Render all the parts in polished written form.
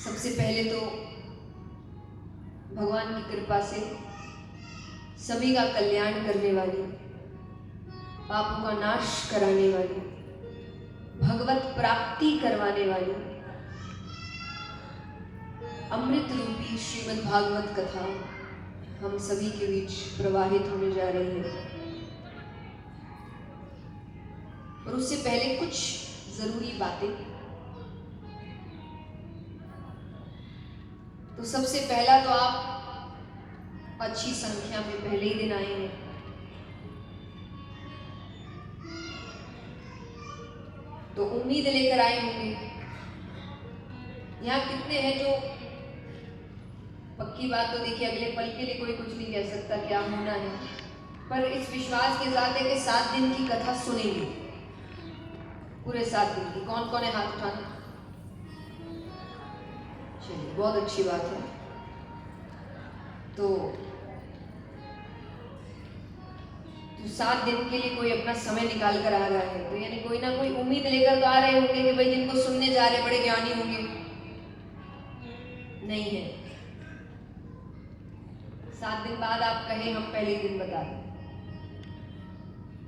सबसे पहले तो भगवान की कृपा से सभी का कल्याण करने वाली, पापों का नाश कराने वाली, भगवत प्राप्ति करवाने वाली अमृत रूपी श्रीमद् भागवत कथा हम सभी के बीच प्रवाहित होने जा रही है। और उससे पहले कुछ जरूरी बातें। तो सबसे पहला तो आप अच्छी संख्या में पहले ही दिन आए हैं। तो उम्मीद लेकर आए होंगे। यहाँ कितने हैं जो, पक्की बात तो देखिए अगले पल के लिए कोई कुछ नहीं कह सकता क्या होना है, पर इस विश्वास के साथ है कि 7 दिन की कथा सुनेंगे, पूरे 7 दिन की। कौन कौन है हाथ उठाना? चलिए, बहुत अच्छी बात है। तो 7 दिन के लिए कोई अपना समय निकाल कर आ रहा है, तो यानी कोई ना कोई उम्मीद लेकर तो आ रहे होंगे कि भाई जिनको सुनने जा रहे बड़े ज्ञानी होंगे। नहीं है। 7 दिन बाद आप कहें हम पहले दिन बता दें,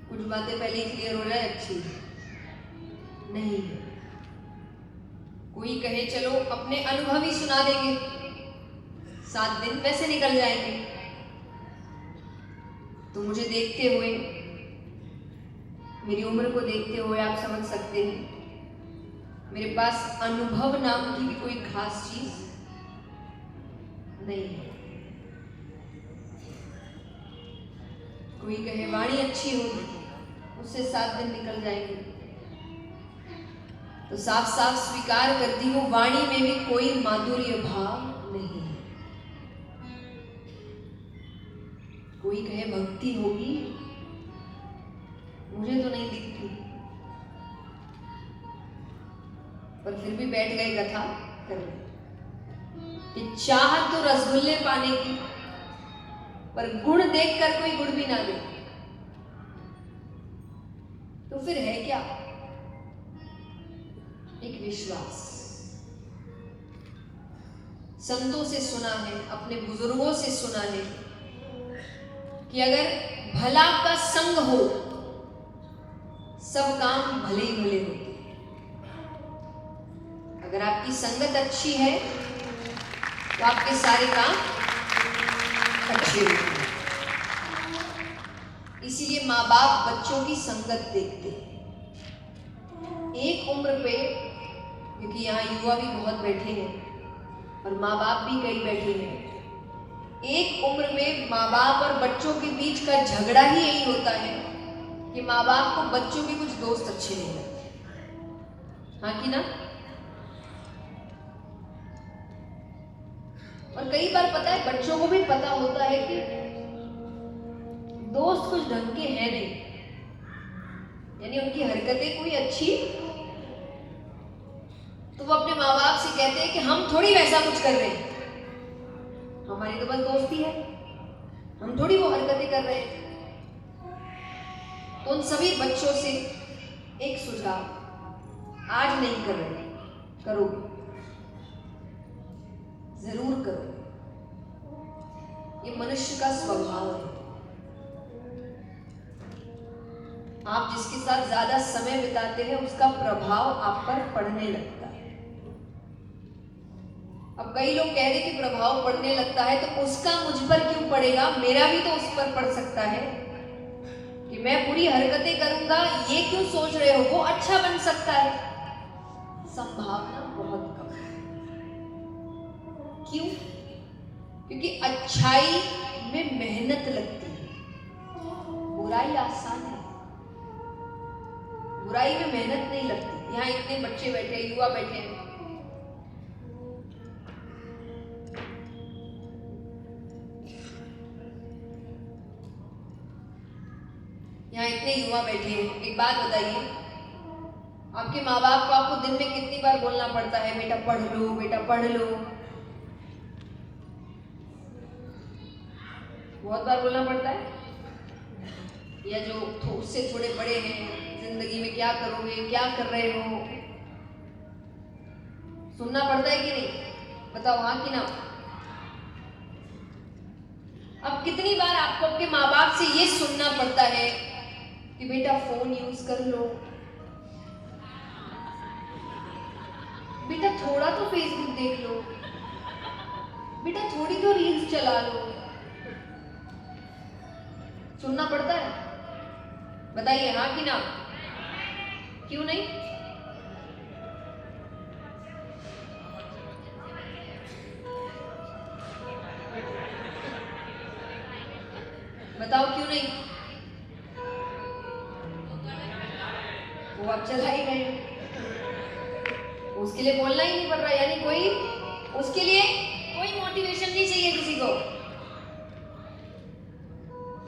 कुछ बातें पहले ही क्लियर हो जाए, अच्छी नहीं है। कोई कहे चलो अपने अनुभव ही सुना देंगे, 7 दिन वैसे निकल जाएंगे। तो मुझे देखते हुए, मेरी उम्र को देखते हुए आप समझ सकते हैं मेरे पास अनुभव नाम की भी कोई खास चीज नहीं है। कोई कहे वाणी अच्छी होगी, उससे 7 दिन निकल जाएंगे। तो साफ साफ स्वीकार करती हूं, वाणी में भी कोई माधुर्य भाव नहीं है। कोई कहे भक्ति होगी, मुझे तो नहीं दिखती, पर फिर भी बैठ गए कथा करने। कि चाहत तो रसगुल्ले पाने की, पर गुण देखकर कोई गुड़ भी ना दे, तो फिर है क्या? एक विश्वास। संतों से सुना है, अपने बुजुर्गों से सुना है कि अगर भला का संग हो, सब काम भले ही भले होते हैं। अगर आपकी संगत अच्छी है तो आपके सारे काम अच्छे होते हैं। इसीलिए माँ बाप बच्चों की संगत देखते हैं। एक उम्र पे, क्योंकि यहाँ युवा भी बहुत बैठे हैं और माँ बाप भी कई बैठे हैं, एक उम्र में माँ बाप और बच्चों के बीच का झगड़ा ही यही होता है कि माँ बाप को बच्चों के कुछ दोस्त अच्छे नहीं लगते। हाँ कि ना? और कई बार पता है बच्चों को भी पता होता है कि दोस्त कुछ ढंग के हैं नहीं, यानी उनकी हरकतें कोई अच्छी, तो वो अपने माँ बाप से कहते हैं कि हम थोड़ी वैसा कुछ कर रहे हैं, हमारी तो बस दोस्ती है, हम थोड़ी वो हरकतें कर रहे हैं। तो उन सभी बच्चों से एक सुझाव, आज नहीं कर रहे, करोगे, जरूर करो। ये मनुष्य का स्वभाव है। आप जिसके साथ ज्यादा समय बिताते हैं उसका प्रभाव आप पर पड़ने लगता है। अब कई लोग कह रहे कि प्रभाव पड़ने लगता है तो उसका मुझ पर क्यों पड़ेगा, मेरा भी तो उस पर पड़ सकता है कि मैं बुरी हरकतें करूंगा, ये क्यों सोच रहे हो, वो अच्छा बन सकता है। संभावना बहुत कम है। क्यों? क्योंकि अच्छाई में मेहनत लगती है, बुराई आसान है, बुराई में मेहनत नहीं लगती। यहाँ इतने बच्चे बैठे, युवा बैठे हैं, यहाँ इतने युवा बैठे हैं। एक बात बताइए, आपके माँ बाप को आपको दिन में कितनी बार बोलना पड़ता है, बेटा पढ़ लो, बेटा पढ़ लो? बहुत बार बोलना पड़ता है। या जो उससे थोड़े बड़े हैं, जिंदगी में क्या करोगे, क्या कर रहे हो, सुनना पड़ता है कि नहीं? बताओ हाँ कि ना? अब कितनी बार आपको आपके माँ बाप से ये सुनना पड़ता है कि बेटा फोन यूज कर लो, बेटा थोड़ा तो फेसबुक देख लो, बेटा थोड़ी तो रील्स चला लो। सुनना पड़ता है? बताइए हाँ कि ना? क्यों नहीं? बताओ क्यों नहीं? वो आप चला ही रहे, उसके लिए बोलना ही नहीं पड़ रहा, यानी कोई उसके लिए कोई मोटिवेशन नहीं चाहिए किसी को।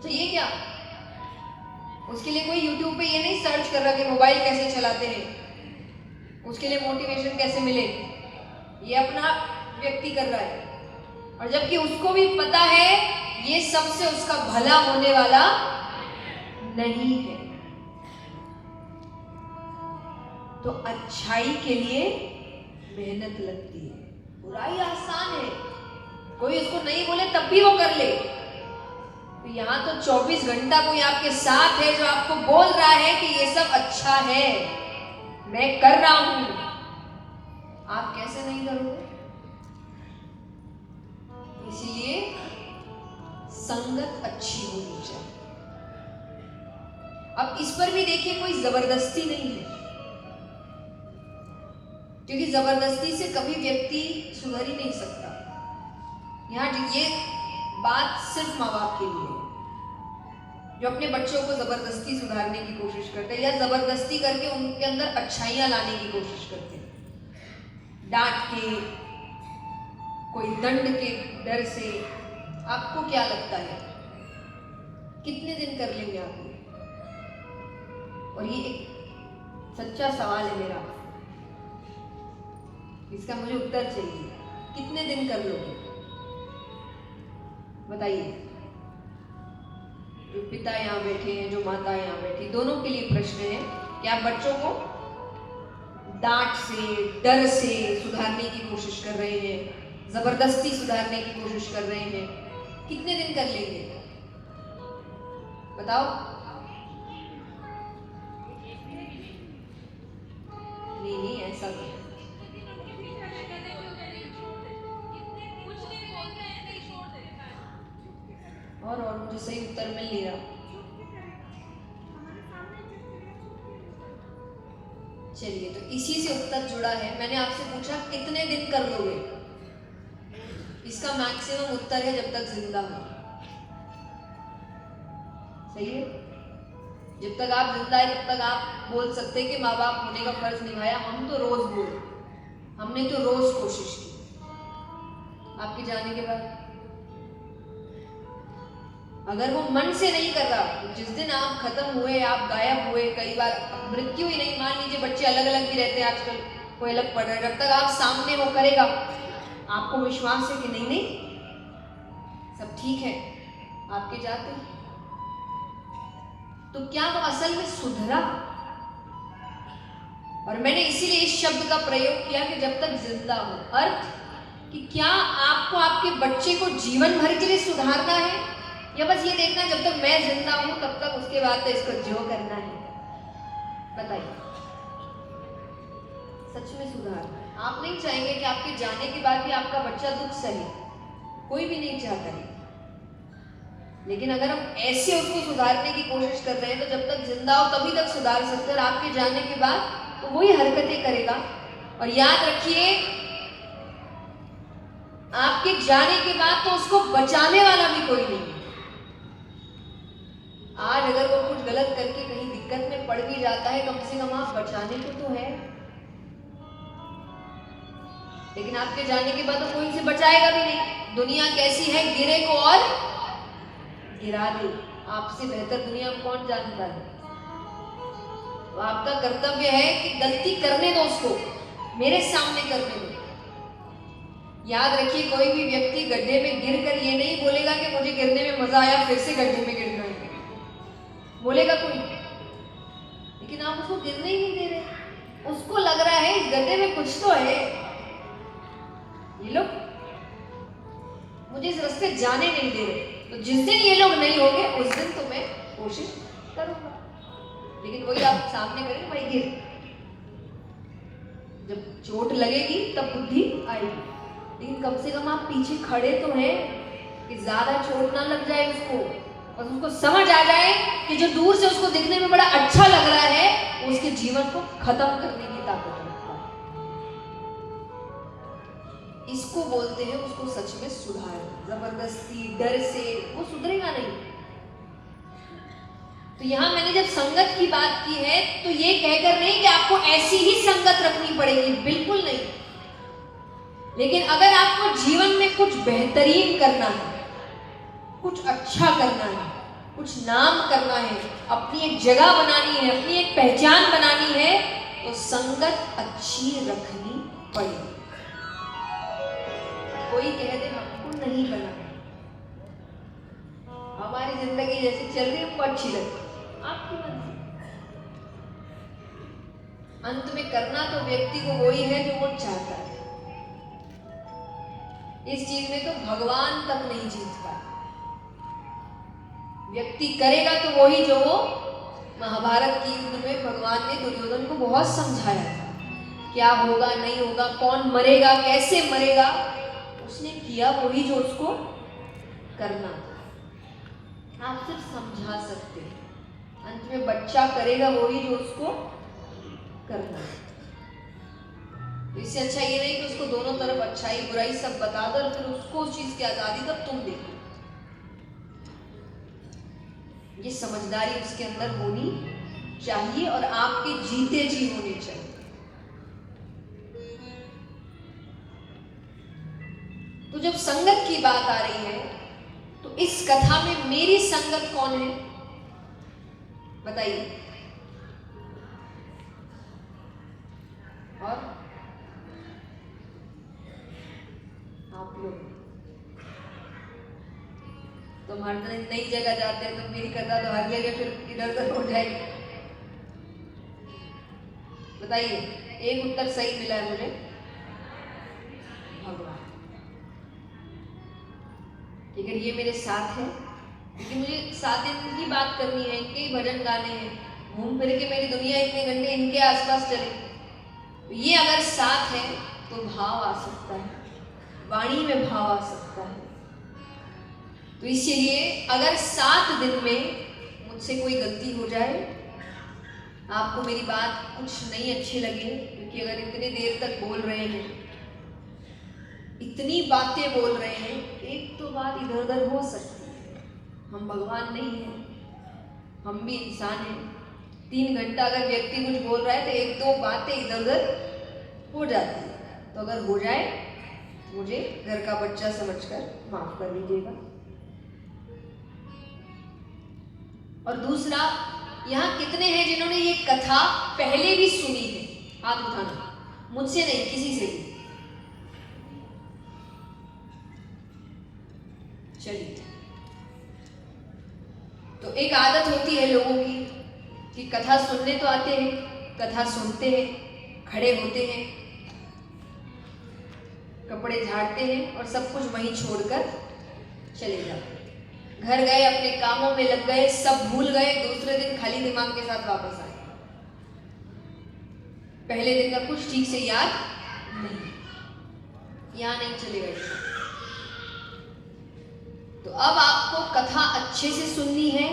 चाहिए क्या? उसके लिए कोई YouTube पे ये नहीं सर्च कर रहा कि मोबाइल कैसे चलाते हैं, उसके लिए मोटिवेशन कैसे मिले, ये अपना व्यक्ति कर रहा है। और जबकि उसको भी पता है ये सबसे उसका भला होने वाला नहीं है। तो अच्छाई के लिए मेहनत लगती है, बुराई आसान है, कोई उसको नहीं बोले तब भी वो कर ले। तो यहाँ तो 24 घंटा कोई आपके साथ है जो आपको बोल रहा है कि ये सब अच्छा है, मैं कर रहा हूं, आप कैसे नहीं करोगे? इसीलिए संगत अच्छी होनी चाहिए। अब इस पर भी देखिए कोई जबरदस्ती नहीं है, क्योंकि जबरदस्ती से कभी व्यक्ति सुधर ही नहीं सकता। यहाँ ये बात सिर्फ माँ बाप के लिए जो अपने बच्चों को जबरदस्ती सुधारने की कोशिश करते हैं या जबरदस्ती करके उनके अंदर अच्छाइयां लाने की कोशिश करते हैं, डांट के, कोई दंड के डर से। आपको क्या लगता है कितने दिन कर लेंगे आप ये? और ये एक सच्चा सवाल है मेरा, इसका मुझे उत्तर चाहिए, कितने दिन कर लोगे? बताइए। जो पिता यहाँ बैठे हैं, जो माता यहाँ बैठी, दोनों के लिए प्रश्न है कि आप बच्चों को डांट से, डर से सुधारने की कोशिश कर रहे हैं, जबरदस्ती सुधारने की कोशिश कर रहे हैं, कितने दिन कर लेंगे? बताओ। नहीं, ऐसा नहीं। और मुझे सही उत्तर मिल नहीं रहा। चलिए, तो इसी से उत्तर जुड़ा है। मैंने आपसे पूछा कितने दिन कर लोगे, इसका मैक्सिमम उत्तर है जब तक जिंदा हो। सही है? जब तक आप जिंदा है तब तक आप बोल सकते हैं कि माँ बाप होने का फर्ज निभाया। हम तो रोज बोले, हमने तो रोज कोशिश की। आपके जाने के बाद अगर वो मन से नहीं कर रहा, तो जिस दिन आप खत्म हुए, आप गायब हुए, कई बार मृत्यु ही नहीं, मान लीजिए बच्चे अलग अलग भी रहते हैं आजकल, कोई अलग पढ़ रहा है, जब तक आप सामने वो करेगा, आपको विश्वास है कि नहीं नहीं सब ठीक है, आपके जाते, तो क्या वो असल में सुधरा? और मैंने इसीलिए इस शब्द का प्रयोग किया कि जब तक जिंदा हो। अर्थ कि क्या आपको आपके बच्चे को जीवन भर के लिए सुधारना है, या बस ये देखना जब तक मैं जिंदा हूं तब तक, उसके बाद तो इसको जो करना है? बताइए, सच में सुधारना है? आप नहीं चाहेंगे कि आपके जाने के बाद भी आपका बच्चा दुख सहे, कोई भी नहीं चाहता है। लेकिन अगर हम ऐसे उसको सुधारने की कोशिश कर रहे हैं तो जब तक जिंदा हो तभी तक सुधार सकते हैं, और आपके जाने के बाद तो वही हरकतें करेगा। और याद रखिए, आपके जाने के बाद तो उसको बचाने वाला भी कोई नहीं है। आज अगर वो कुछ गलत करके कहीं दिक्कत में पड़ भी जाता है, कम से कम आप बचाने को तो है। लेकिन आपके जाने के बाद तो कोई से बचाएगा भी नहीं। दुनिया कैसी है, गिरे को और गिरा दे। आपसे बेहतर दुनिया में कौन जानता है? तो आपका कर्तव्य है कि गलती करने दो उसको, मेरे सामने करने दो। याद रखिए, कोई भी व्यक्ति गड्ढे में गिरकर ये नहीं बोलेगा कि मुझे गिरने में मजा आया, फिर से गड्ढे में गिरना है, बोलेगा कोई? लेकिन आप उसको गिरने ही नहीं दे रहे। उसको लग रहा है इस गड्ढे में कुछ तो है, ये लोग मुझे इस रास्ते जाने नहीं दे रहे, तो जिस दिन ये लोग नहीं होंगे उस दिन तो मैं कोशिश करूंगा। लेकिन वही आप सामने करेंगे भाई गिर, जब चोट लगेगी तब बुद्धि आएगी। लेकिन कम से कम आप पीछे खड़े तो हैं कि ज्यादा चोट ना लग जाए उसको, और उसको समझ आ जाए कि जो दूर से उसको दिखने में बड़ा अच्छा लग रहा है उसके जीवन को खत्म करने की ताकत रखता है। इसको बोलते हैं उसको सच में सुधार। जबरदस्ती डर से वो सुधरेगा नहीं। तो यहां मैंने जब संगत की बात की है तो ये कहकर नहीं कि आपको ऐसी ही संगत रखनी पड़ेगी, बिल्कुल नहीं। लेकिन अगर आपको जीवन में कुछ बेहतरीन करना है, कुछ अच्छा करना है, कुछ नाम करना है, अपनी एक जगह बनानी है, अपनी एक पहचान बनानी है, तो संगत अच्छी रखनी पड़ेगी। कोई कह दे हमको नहीं बनाना, हमारी जिंदगी जैसी चल रही है हमको अच्छी लगती, आपकी मर्जी। अंत में करना तो व्यक्ति को वही है जो वो चाहता है। इस चीज में तो भगवान तक नहीं जीत पाए। व्यक्ति करेगा तो वही जो वो महाभारत की युद्ध में भगवान ने दुर्योधन को बहुत समझाया था, क्या होगा नहीं होगा, कौन मरेगा, कैसे मरेगा, उसने किया वही जो उसको करना था। आप सिर्फ समझा सकते हैं, अंत में बच्चा करेगा वही जो उसको करना है। तो इससे अच्छा ये नहीं कि उसको दोनों तरफ अच्छाई बुराई सब बता दो और फिर उसको उस चीज की आजादी तब तुम देखो। ये समझदारी उसके अंदर होनी चाहिए और आपके जीते जी होनी चाहिए। तो जब संगत की बात आ रही है तो इस कथा में मेरी संगत कौन है बताइए? और आप लोग तो हर नई जगह जाते हैं तो मेरी कथा तो हर जगह फिर इधर उधर हो जाएगी। बताइए, एक उत्तर सही मिला है मुझे, भगवान। अगर ये मेरे साथ है, क्योंकि मुझे 7 दिन की बात करनी है, इनके ही भजन गाने हैं, घूम फिर के मेरी दुनिया इतने घंटे इनके आसपास चले, तो ये अगर साथ है तो भाव आ सकता है, वाणी में भाव आ सकता है। तो इसीलिए अगर 7 दिन में मुझसे कोई गलती हो जाए, आपको मेरी बात कुछ नहीं अच्छी लगे, क्योंकि अगर इतनी देर तक बोल रहे हैं, इतनी बातें बोल रहे हैं, एक तो बात इधर उधर हो सकती है, हम भगवान नहीं हैं, हम भी इंसान हैं। 3 घंटा अगर व्यक्ति कुछ बोल रहा है तो 1-2 बातें इधर उधर हो जाती है। तो अगर हो जाए मुझे घर का बच्चा समझकर माफ कर दीजिएगा। और दूसरा, यहाँ कितने हैं जिन्होंने ये कथा पहले भी सुनी है? हाथ उठाना, मुझसे नहीं किसी से भी। चलिए, तो एक आदत होती है लोगों की कि कथा सुनने तो आते हैं, कथा सुनते हैं, खड़े होते हैं, कपड़े झाड़ते हैं और सब कुछ वहीं छोड़कर चले जाते हैं। घर गए, अपने कामों में लग गए, सब भूल गए, दूसरे दिन खाली दिमाग के साथ वापस आए। पहले दिन का कुछ ठीक से याद नहीं, यहां नहीं चलेगा इसका। तो अब आपको कथा अच्छे से सुननी है,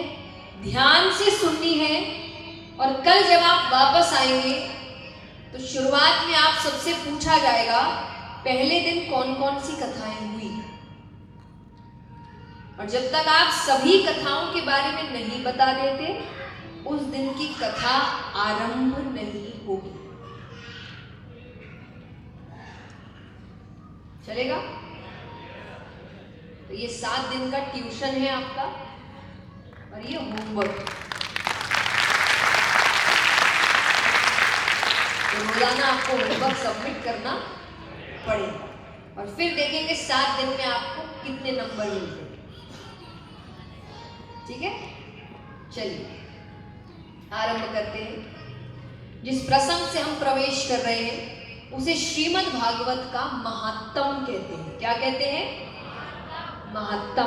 ध्यान से सुननी है, और कल जब आप वापस आएंगे तो शुरुआत में आप सबसे पूछा जाएगा पहले दिन कौन कौन सी कथाएं हुई, और जब तक आप सभी कथाओं के बारे में नहीं बता देते उस दिन की कथा आरंभ नहीं होगी। चलेगा? तो ये 7 दिन का ट्यूशन है आपका, और ये होमवर्क। तो रोजाना आपको होमवर्क सबमिट करना पड़ेगा, और फिर देखेंगे 7 दिन में आपको कितने नंबर मिलते हैं। ठीक है, चलिए आरंभ करते हैं। जिस प्रसंग से हम प्रवेश कर रहे हैं उसे श्रीमद् भागवत का महात्म कहते हैं। क्या कहते हैं? महात्म।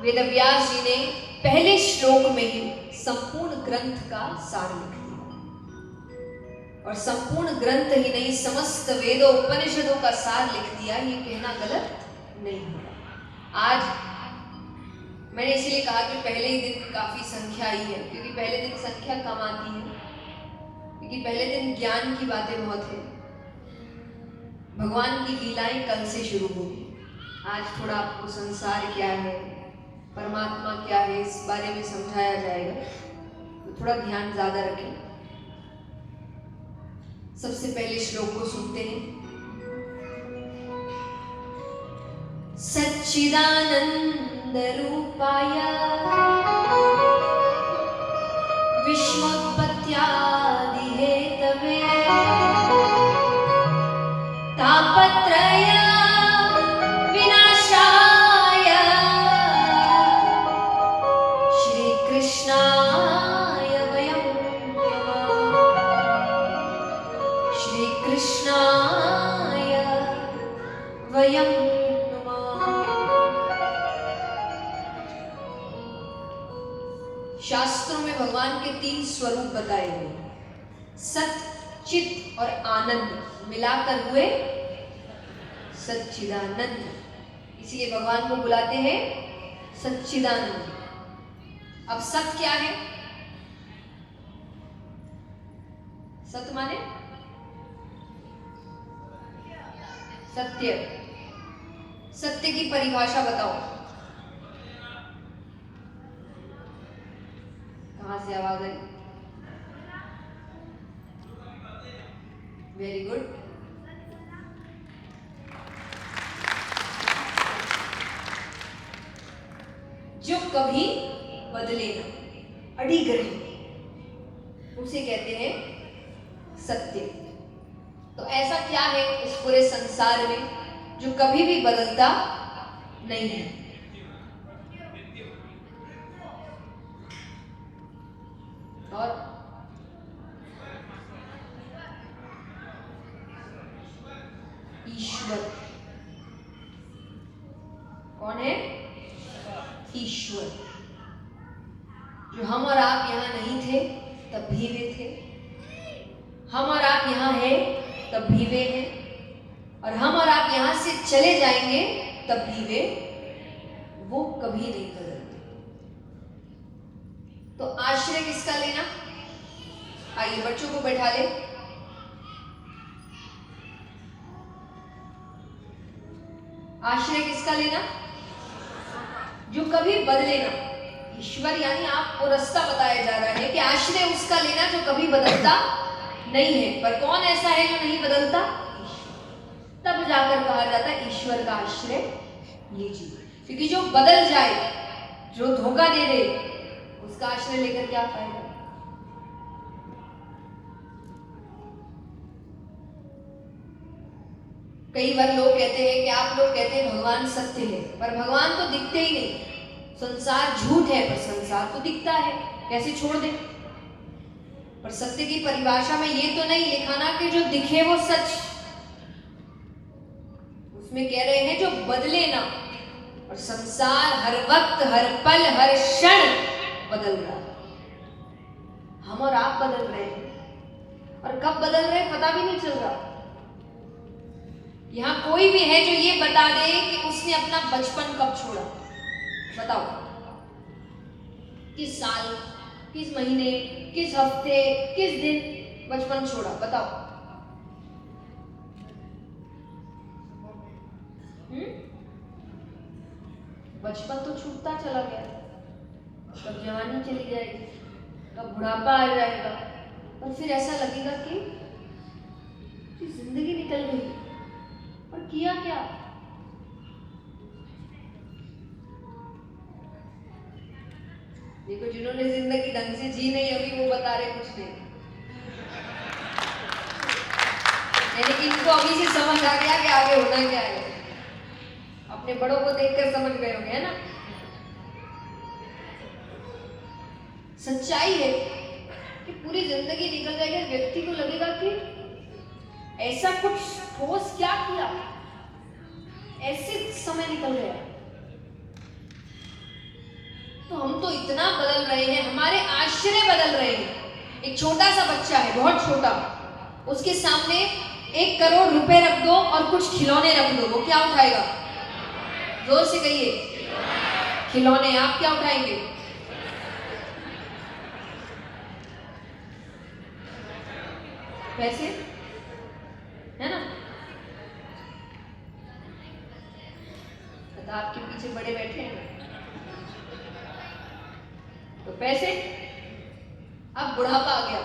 वेदव्यास जी ने पहले श्लोक में ही संपूर्ण ग्रंथ का सार लिख दिया, और संपूर्ण ग्रंथ ही नहीं, समस्त वेदों उपनिषदों का सार लिख दिया। ये कहना गलत नहीं होगा। आज मैंने इसलिए कहा कि पहले ही दिन काफी संख्या आई है, क्योंकि पहले दिन संख्या कम आती है, क्योंकि पहले दिन ज्ञान की बातें बहुत है। भगवान की लीलाएं कल से शुरू होगी। आज थोड़ा आपको संसार क्या है, परमात्मा क्या है, इस बारे में समझाया जाएगा, तो थोड़ा ध्यान ज्यादा रखें। सबसे पहले श्लोक को सुनते हैं। सच्चिदानंद रूपाय विश्वोत्पत्त्यादि हेतवे तापत्रय विनाशाय श्री कृष्णाय वयं नमः। श्री कृष्णाय वयं शास्त्रों में भगवान के 3 स्वरूप बताए गए, सत, चित और आनंद मिलाकर हुए सच्चिदानंद। इसलिए भगवान को बुलाते हैं सच्चिदानंद। अब सत क्या है? सत माने सत्य। सत्य की परिभाषा बताओ। कहां से आवाज आई? Very good. जो कभी बदले ना, अडिग रहे, उसे कहते हैं सत्य। तो ऐसा क्या है इस पूरे संसार में जो कभी भी बदलता नहीं है? और ईश्वर। कौन है? ईश्वर। जो हम और आप यहां नहीं थे तब भी वे थे, हम और आप यहां हैं तब भी वे हैं, और हम और आप यहां से चले जाएंगे तब भी वे, वो कभी नहीं बदलते। तो आश्रय किसका लेना? आइए बच्चों को बैठा ले। आश्रय किसका लेना? जो कभी बदले ना। ईश्वर यानी आपको रास्ता बताया जा रहा है कि आश्रय उसका लेना जो कभी बदलता नहीं है। पर कौन ऐसा है जो नहीं बदलता? तब जाकर कहा जाता है ईश्वर का आश्रय लीजिए। क्योंकि जो बदल जाए, जो धोखा दे दे, उसका आश्रय लेकर क्या फायदा? कई बार लोग कहते हैं कि आप लोग कहते हैं भगवान सत्य है, पर भगवान तो दिखते ही नहीं। संसार झूठ है पर संसार तो दिखता है, कैसे छोड़ दे? पर सत्य की परिभाषा में ये तो नहीं लिखा ना कि जो दिखे वो सच। उसमें कह रहे हैं जो बदले ना। और संसार हर वक्त, हर पल, हर क्षण बदल रहा है। हम और आप बदल रहे हैं, और कब बदल रहे हैं पता भी नहीं चल रहा। यहां कोई भी है जो ये बता दे कि उसने अपना बचपन कब छोड़ा? बताओ, किस साल, किस महीने, किस हफ्ते, किस दिन बचपन छोड़ा? बताओ। बचपन तो छूटता चला गया, कब जवानी चली जाएगी, कब बुढ़ापा आ जाएगा, और फिर ऐसा लगेगा कि जिंदगी निकल गई, और किया क्या? देखो, जिन्होंने जिंदगी ढंग से जी नहीं अभी वो बता रहे कुछ नहीं, यानी कि इनको अभी से समझ आ गया कि आगे होना क्या है। अपने बड़ों को देखकर समझ गए होंगे, है ना? सच्चाई है कि पूरी जिंदगी निकल जाएगी, व्यक्ति को लगेगा कि ऐसा कुछ ठोस क्या किया, ऐसे समय निकल गया। तो हम तो इतना बदल रहे हैं, हमारे आश्रय बदल रहे हैं। एक छोटा सा बच्चा है, बहुत छोटा, उसके सामने 1 करोड़ रुपए रख दो और कुछ खिलौने रख दो, वो क्या उठाएगा? जोर से कहिए, खिलौने। आप क्या उठाएंगे? पैसे, है ना? तो आपके पीछे बड़े बैठे हैं तो पैसे। अब बुढ़ापा आ गया,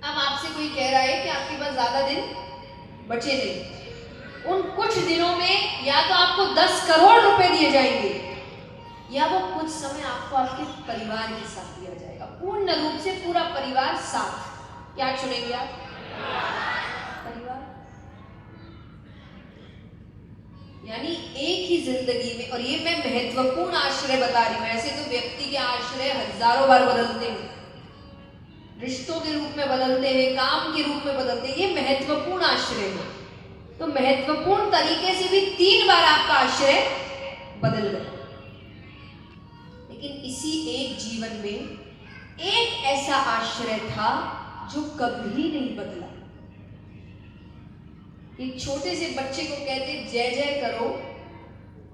अब आपसे कोई कह रहा है कि आपके पास ज्यादा दिन बचे नहीं, उन कुछ दिनों में या तो आपको 10 करोड़ रुपए दिए जाएंगे या वो कुछ समय आपको आपके परिवार के साथ दिया जाएगा, पूर्ण रूप से पूरा परिवार साथ। क्या चुनेंगे आप? परिवार। यानी एक ही जिंदगी में, और ये मैं महत्वपूर्ण आश्रय बता रही हूं, ऐसे तो व्यक्ति के आश्रय हजारों बार बदलते हैं, रिश्तों के रूप में बदलते हैं, काम के रूप में बदलते हैं, ये महत्वपूर्ण आश्रय है। तो महत्वपूर्ण तरीके से भी 3 बार आपका आश्रय बदल गया। लेकिन इसी एक जीवन में एक ऐसा आश्रय था जो कभी नहीं बदला। एक छोटे से बच्चे को कहते जय जय करो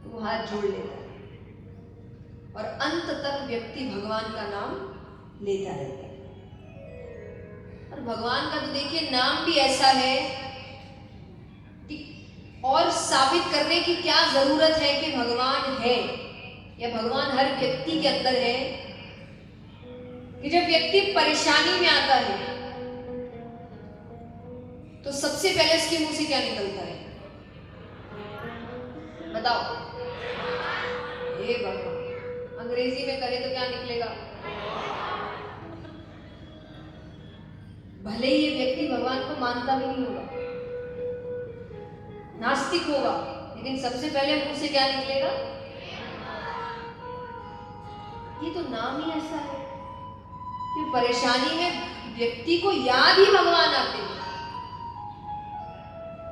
तो वो हाथ जोड़ लेता है और अंत तक व्यक्ति भगवान का नाम लेता रहता है। और भगवान का तो देखिए नाम भी ऐसा है कि और साबित करने की क्या जरूरत है कि भगवान है या भगवान हर व्यक्ति के अंदर है, कि जब व्यक्ति परेशानी में आता है तो सबसे पहले उसके मुंह से क्या निकलता है? बताओ। हे भगवान। अंग्रेजी में करें तो क्या निकलेगा? भले ही ये व्यक्ति भगवान को मानता भी नहीं होगा, नास्तिक होगा, लेकिन सबसे पहले मुंह से क्या निकलेगा? ये तो नाम ही ऐसा है कि परेशानी में व्यक्ति को याद ही भगवान आते हैं।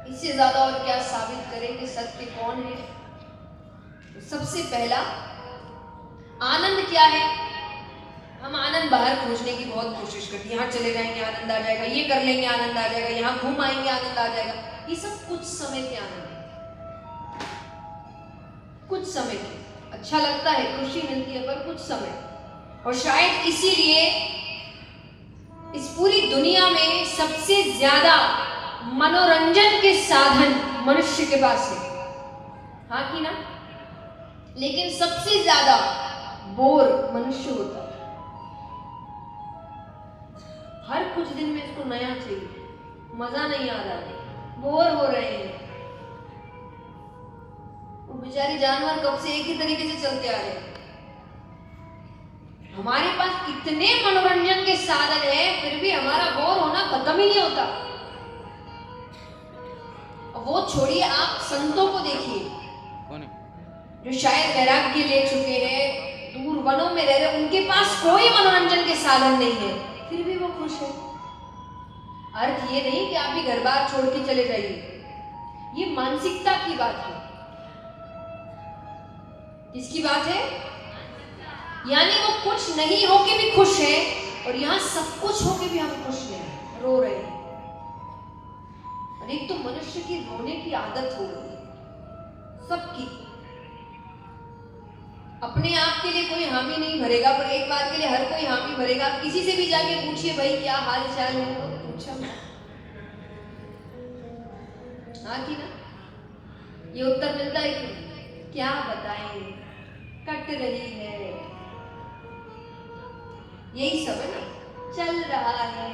इससे ज्यादा और क्या साबित करें कि सत्य कौन है? तो सबसे पहला आनंद क्या है? हम आनंद बाहर खोजने की बहुत कोशिश करते हैं, यहाँ चले जाएंगे आनंद आ जाएगा, ये कर लेंगे आनंद आ जाएगा, यहाँ घूम आएंगे आनंद आ जाएगा। ये सब कुछ समय के आनंद है, कुछ समय के, अच्छा लगता है, खुशी मिलती है, पर कुछ समय। और शायद इसीलिए इस पूरी दुनिया में सबसे ज्यादा मनोरंजन के साधन मनुष्य के पास है, हाँ कि ना? लेकिन सबसे ज्यादा बोर मनुष्य होता है। हर कुछ दिन में इसको नया चाहिए, मजा नहीं आ रहा है, बोर हो रहे हैं। वो बेचारे जानवर कब से एक ही तरीके से चलते आ रहे हैं। हमारे पास इतने मनोरंजन के साधन है, फिर भी हमारा बोर होना खत्म ही नहीं होता। वो छोड़िए, आप संतों को देखिए जो शायद वैराग्य ले चुके हैं, दूर वनों में रह रहे, उनके पास कोई मनोरंजन के साधन नहीं है, फिर भी वो खुश है। अर्थ ये नहीं कि आप भी घर बार छोड़ के चले जाइए, ये मानसिकता की बात है। किसकी बात है? यानी वो कुछ नहीं होके भी खुश है और यहां सब कुछ होके भी हम खुश नहीं, रो रहे हैं। एक तो मनुष्य की रोने की आदत हो गई है सबकी। अपने आप के लिए कोई हामी नहीं भरेगा, पर एक बात के लिए हर कोई हामी भरेगा। किसी से भी जाके पूछिए भाई क्या हाल चाल है, तो पूछा हाँ कि ना? ये उत्तर मिलता है कि क्या बताएं, कट रही है, यही सब है ना, चल रहा है।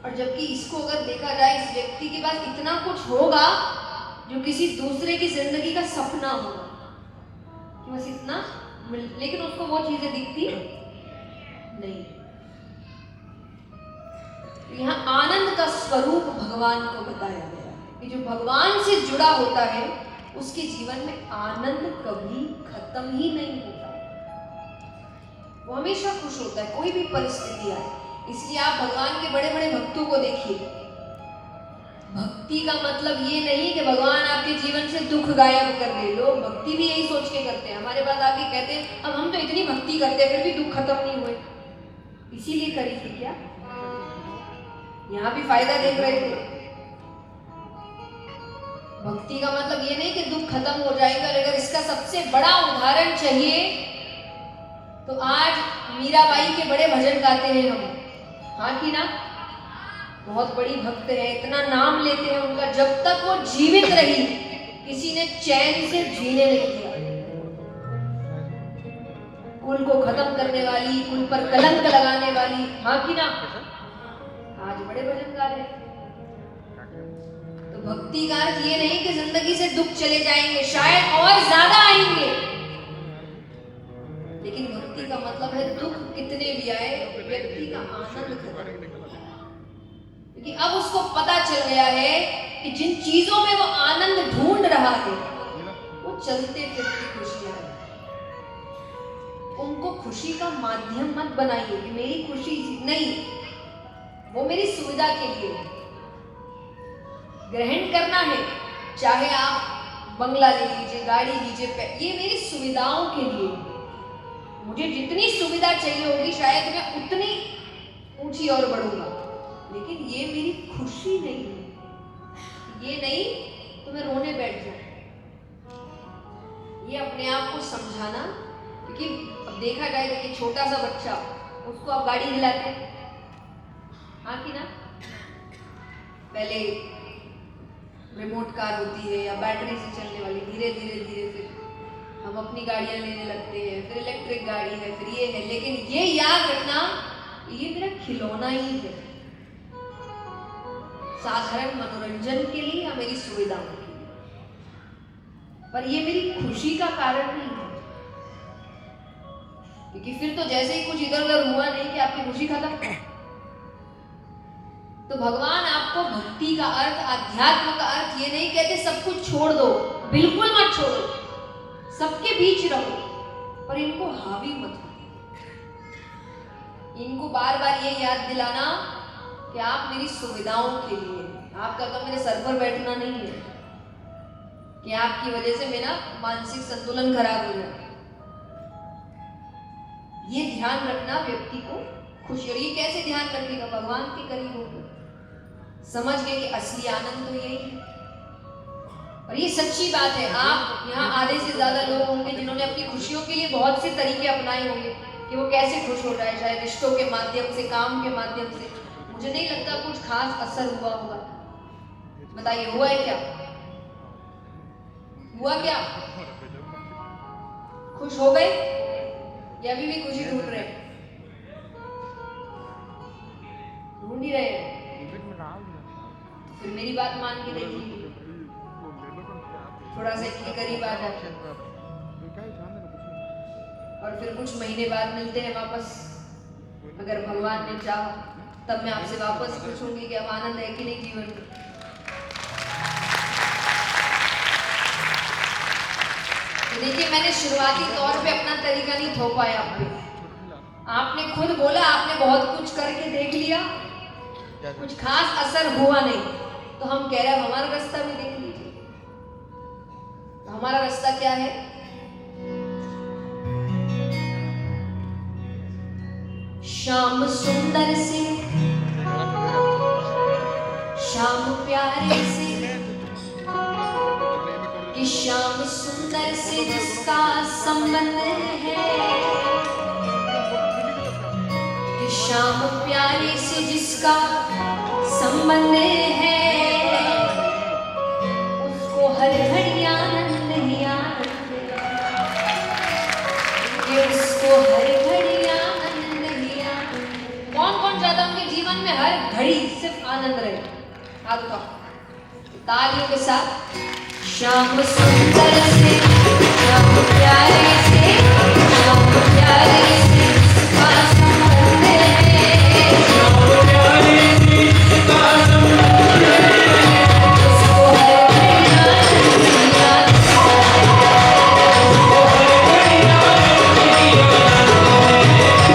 और जबकि इसको अगर देखा जाए, इस व्यक्ति के पास इतना कुछ होगा जो किसी दूसरे की जिंदगी का सपना होगा कि बस इतना, लेकिन उसको वो चीजें दिखती नहीं। यहाँ आनंद का स्वरूप भगवान को बताया गया कि जो भगवान से जुड़ा होता है उसके जीवन में आनंद कभी खत्म ही नहीं होता। वो हमेशा खुश होता है, कोई भी परिस्थिति आए। इसलिए आप भगवान के बड़े बड़े भक्तों को देखिए, भक्ति का मतलब ये नहीं कि भगवान आपके जीवन से दुख गायब कर दे। लोग भक्ति भी यही सोच के करते हैं, हमारे पास आके कहते हैं अब हम तो इतनी भक्ति करते हैं फिर भी दुख खत्म नहीं हुए, इसीलिए करी थी क्या? यहाँ भी फायदा देख रहे थे। भक्ति का मतलब ये नहीं कि दुख खत्म हो जाएगा। अगर इसका सबसे बड़ा उदाहरण चाहिए तो आज मीराबाई के बड़े भजन गाते हैं हम, हाँ कि ना? बहुत बड़ी भक्त है, इतना नाम लेते हैं उनका। जब तक वो जीवित रही किसी ने चैन से जीने नहीं दिया। कुल को खत्म करने वाली, कुल पर कलंक लगाने वाली, हाँ कि ना? आज बड़े भजन गा रहे हैं। तो भक्ति का अर्थ ये नहीं कि जिंदगी से दुख चले जाएंगे, शायद और ज्यादा आएंगे, लेकिन भक्ति का मतलब है दुख कितने भी आए व्यक्ति का आनंद खत्म नहीं होगा। क्योंकि अब उसको पता चल गया है कि जिन चीजों में वो आनंद ढूंढ रहा है वो चलते फिरती खुशियां हैं। उनको खुशी का माध्यम मत बनाइए कि मेरी खुशी नहीं, वो मेरी सुविधा के लिए है। ग्रहण करना है, चाहे आप बंगला ले लीजिए, गाड़ी लीजिए, ये मेरी सुविधाओं के लिए। मुझे जितनी सुविधा चाहिए होगी शायद मैं उतनी ऊंची और बढ़ूंगा, लेकिन ये मेरी खुशी नहीं है। ये नहीं तो मैं रोने बैठ जाऊं। ये अपने आप को समझाना। क्योंकि अब देखा जाए तो ये छोटा सा बच्चा, उसको आप गाड़ी दिलाते हैं, हाँ कि ना? पहले रिमोट कार होती है या बैटरी से चलने वाली, धीरे धीरे धीरे फिर हम अपनी गाड़ियां लेने लगते हैं, फिर इलेक्ट्रिक गाड़ी है, फिर ये है। लेकिन ये याद रखना ये मेरा खिलौना ही है, साधारण मनोरंजन के लिए या मेरी सुविधाओं के लिए, पर ये मेरी खुशी का कारण नहीं है। क्योंकि फिर तो जैसे ही कुछ इधर उधर हुआ नहीं कि आपकी खुशी खत्म। तो भगवान आपको भक्ति का अर्थ, अध्यात्म का अर्थ ये नहीं कहते सब कुछ छोड़ दो, बिल्कुल मत छोड़ो, सबके बीच रहो, पर इनको हावी मत करो। इनको बार बार ये याद दिलाना कि आप मेरी सुविधाओं के लिए, आपका तो मेरे सर पर बैठना नहीं है कि आपकी वजह से मेरा मानसिक संतुलन खराब हो जाए। ये ध्यान रखना व्यक्ति को खुशी। और ये कैसे ध्यान रखेगा? भगवान के करीब होकर समझ गए कि असली आनंद तो यही है। और ये सच्ची बात है। आप यहाँ आधे से ज्यादा लोग होंगे जिन्होंने अपनी खुशियों के लिए बहुत से तरीके अपनाए होंगे कि वो कैसे खुश हो जाए, शायद रिश्तों के माध्यम से, काम के माध्यम से। मुझे नहीं लगता कुछ खास असर हुआ होगा। बताइए, हुआ है क्या? हुआ क्या? खुश हो गए या अभी भी खुशी ढूंढ रहे हैं? ढूंढ ही रहे हैं। फिर मेरी बात मान के देखिए, थोड़ा सा इनके करीब आ जाए और फिर कुछ महीने बाद मिलते हैं वापस। अगर भगवान ने चाहा तब मैं आपसे वापस पूछूंगी कि अब आनंद है कि नहीं जीवन में। तो देखिए, मैंने शुरुआती तौर पे अपना तरीका नहीं थोपाया आप पे। आपने खुद बोला आपने बहुत कुछ करके देख लिया, कुछ खास असर हुआ नहीं, तो हम कह रहे हैं हमारा रास्ता भी देख लीजिए। तो हमारा रास्ता क्या है? शाम सुंदर से, शाम प्यारे से, कि शाम सुंदर से जिसका संबंध है, कि शाम प्यारे से जिसका संबंध है, उसको हर घड़ी आनंद ही आनंद है, उसको हर घड़ी आनंद ही आनंद। कौन कौन चाहता उनके जीवन में हर घड़ी सिर्फ आनंद रहे? हाथ उठाओ तालियों के साथ। शाम सुंदर से, शाम प्यारे से, शाम प्यारे से जिसका संबंध है, शाम प्यारे से जिसका संबंध है, उसको हर घड़ी आनंद ही आनंद है, उसको हर घड़ी आनंद ही आनंद है।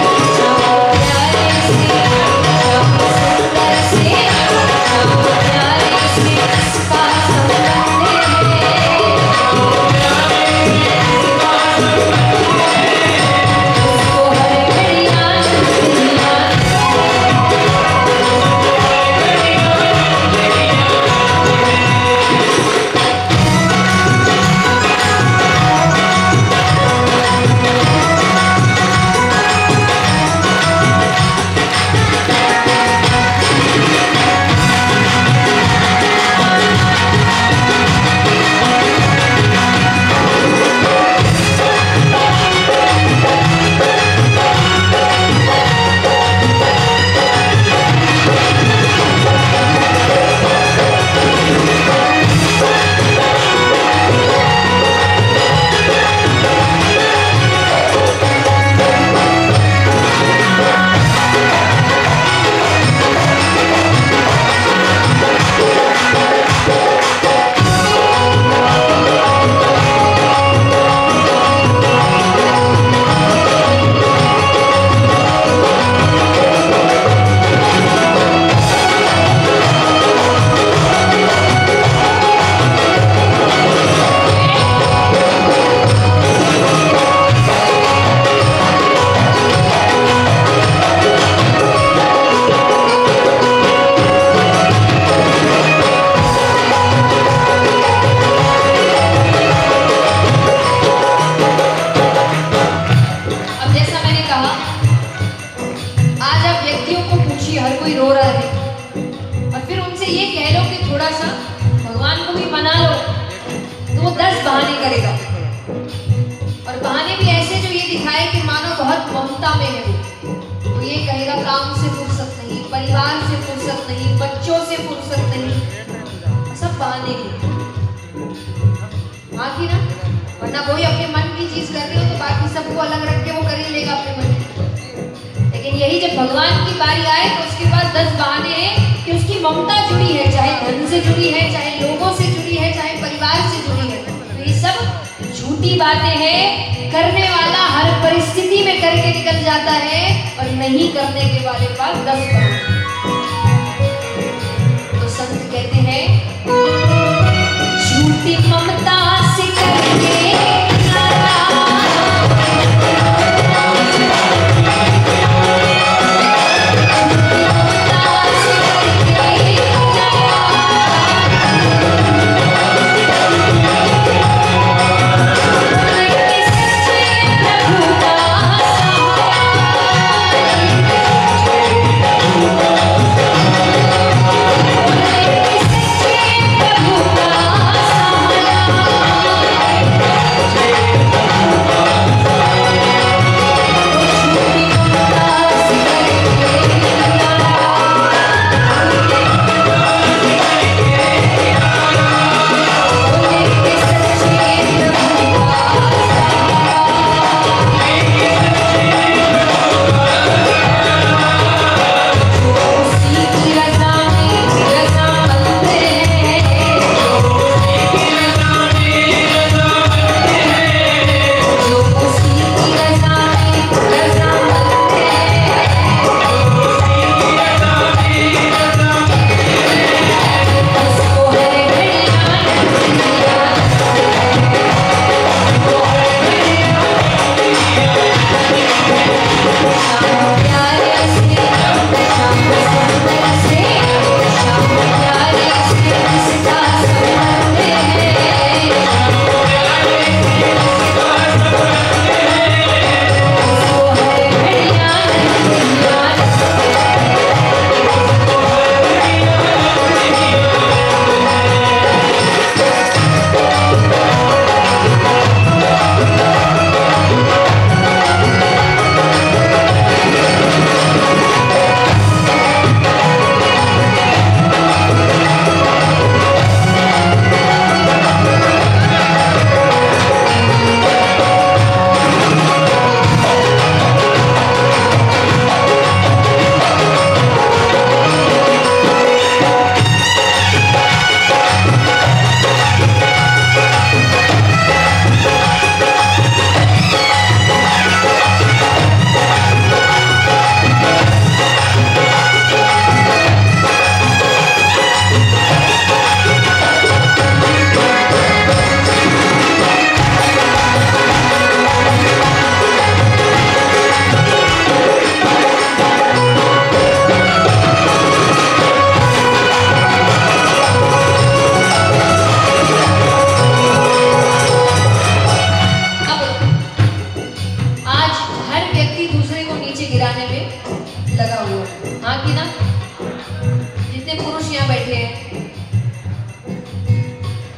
व्यक्तियों को पूछिए, हर कोई रो रहा है, और फिर उनसे ये कह लो कि थोड़ा सा भगवान को भी मना लो, तो वो 10 बहाने करेगा, और बहाने भी ऐसे जो ये दिखाए कि मानो बहुत ममता में है वो। तो ये कहेगा काम से फुर्सत नहीं, परिवार से फुर्सत नहीं, बच्चों से फुर्सत नहीं, सब बहाने ही। हाँ कि ना? वरना वही अपने मन की चीज कर रहे हो तो बाकी सबको अलग रख के वो कर ही लेगा अपने मन की। लेकिन यही जब भगवान की बारी आए तो उसके बाद 10 बहाने हैं कि उसकी ममता जुड़ी है, चाहे धन से जुड़ी है, चाहे लोगों से जुड़ी है, चाहे परिवार से जुड़ी है। तो ये सब झूठी बातें हैं। करने वाला हर परिस्थिति में करके निकल जाता है, और नहीं करने के वाले पास 10 बहाने। तो संत कहते हैं झूठी ममता से करके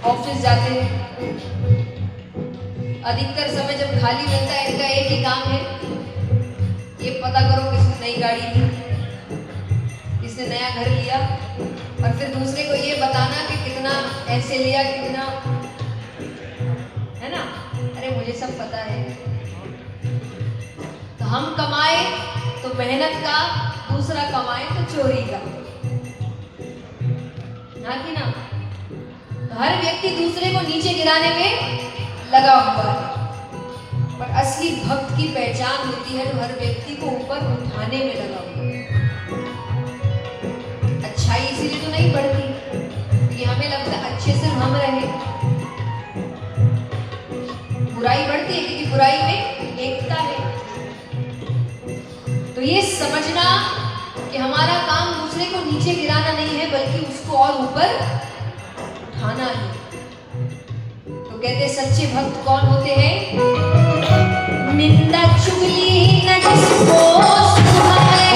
ऑफिस जाते हैं, अधिकतर समय जब खाली मिलता है इनका एक ही काम है, ये पता करो किसने नई गाड़ी ली, किसने नया घर लिया, और फिर दूसरे को ये बताना कि कितना ऐसे लिया, कितना, है ना। अरे मुझे सब पता है। तो हम कमाए तो मेहनत का, दूसरा कमाए तो चोरी का, ना कि ना। हर व्यक्ति दूसरे को नीचे गिराने में लगा हुआ है, पर असली भक्त की पहचान होती है तो हर व्यक्ति को ऊपर उठाने में लगा हुआ है। अच्छाई इसीलिए तो नहीं बढ़ती कि हमें लगता है अच्छे से हम रहे, बुराई बढ़ती है क्योंकि बुराई में एकता है। तो ये समझना कि हमारा काम दूसरे को नीचे गिराना नहीं है, बल्कि उसको और ऊपर उठाना है। तो कहते सच्चे भक्त कौन होते हैं? निंदा चुगली न जिसको सुहाए,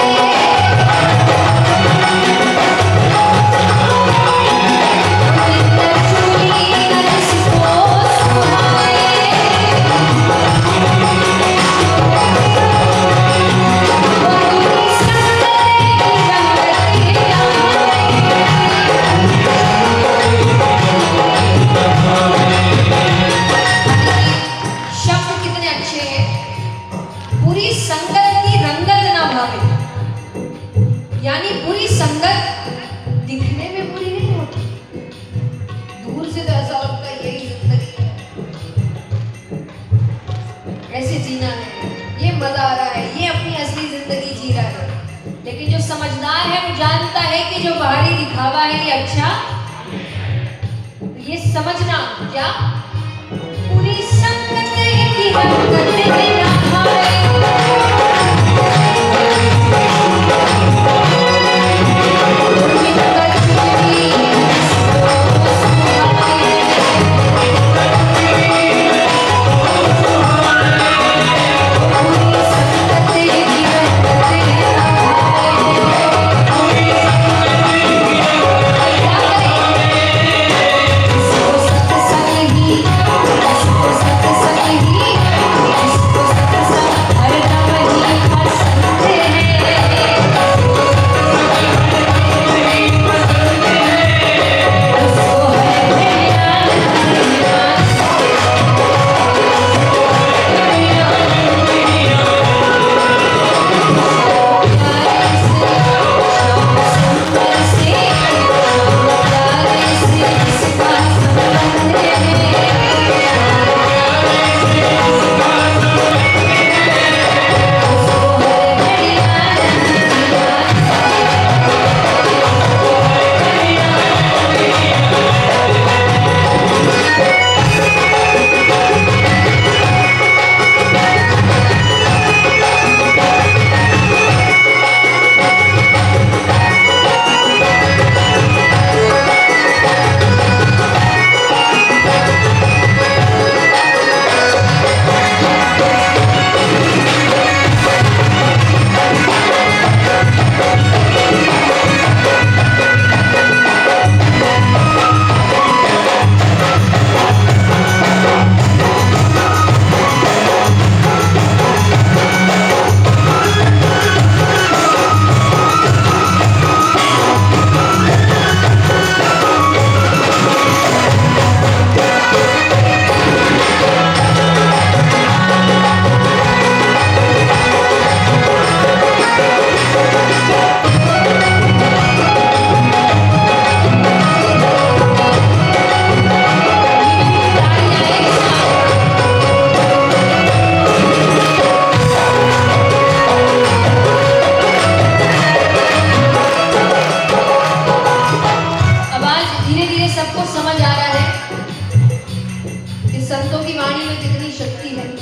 जी रहा है, लेकिन जो समझदार है वो जानता है कि जो बाहरी दिखावा है ये अच्छा, ये समझना क्या पूरी संगत की हरकत है ना भाई।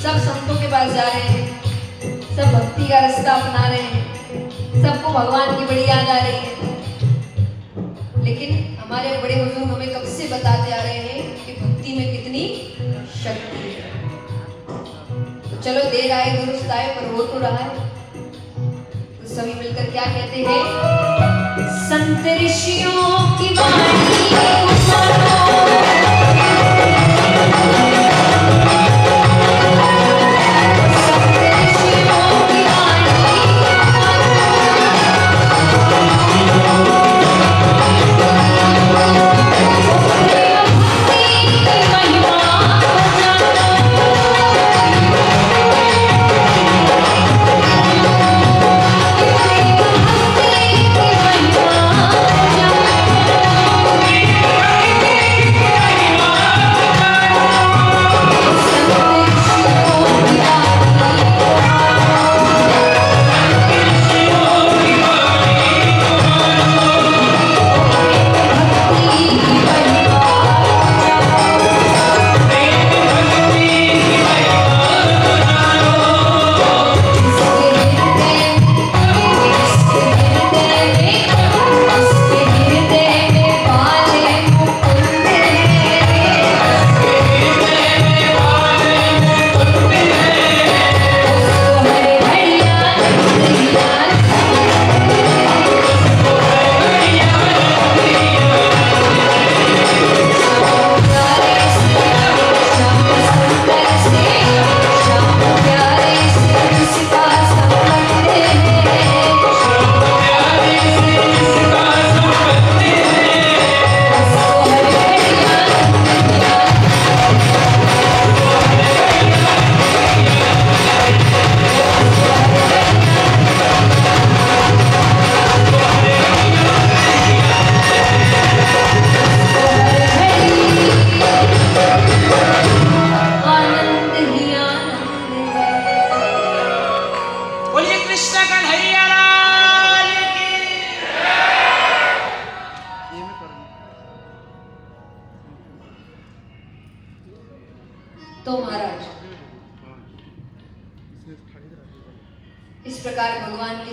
सब संतों के पास जा रहे हैं, सब भक्ति का रास्ता अपना रहे हैं, सबको भगवान की बड़ी याद आ रही है। लेकिन हमारे बड़े बुजुर्ग हमें कब से बताते आ रहे हैं कि भक्ति में कितनी शक्ति है। तो चलो देर आए दुरुस्त आए, पर हो तो रहा है। तो सभी मिलकर क्या कहते हैं, संत ऋषियों की वाणी सुनो,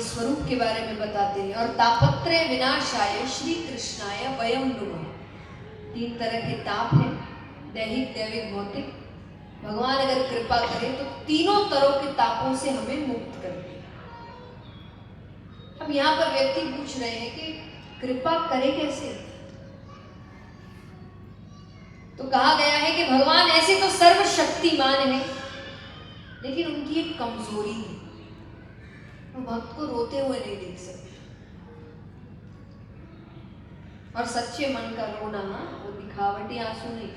स्वरूप के बारे में बताते हैं। और तापत्रय विनाशाय श्री कृष्णाय वयम नुमः। 3 तरह के ताप हैं, दैहिक, दैविक, भौतिक। भगवान अगर कृपा करे तो तीनों तरह के तापों से हमें मुक्त कर दे। अब यहाँ पर व्यक्ति पूछ रहे हैं कि कृपा करे कैसे? तो कहा गया है कि भगवान ऐसे तो सर्वशक्तिमान है, लेकिन उनकी एक कमजोरी है, वो भक्त को रोते हुए नहीं देख सकते। और सच्चे मन का रोना, वो दिखावटी आंसू नहीं,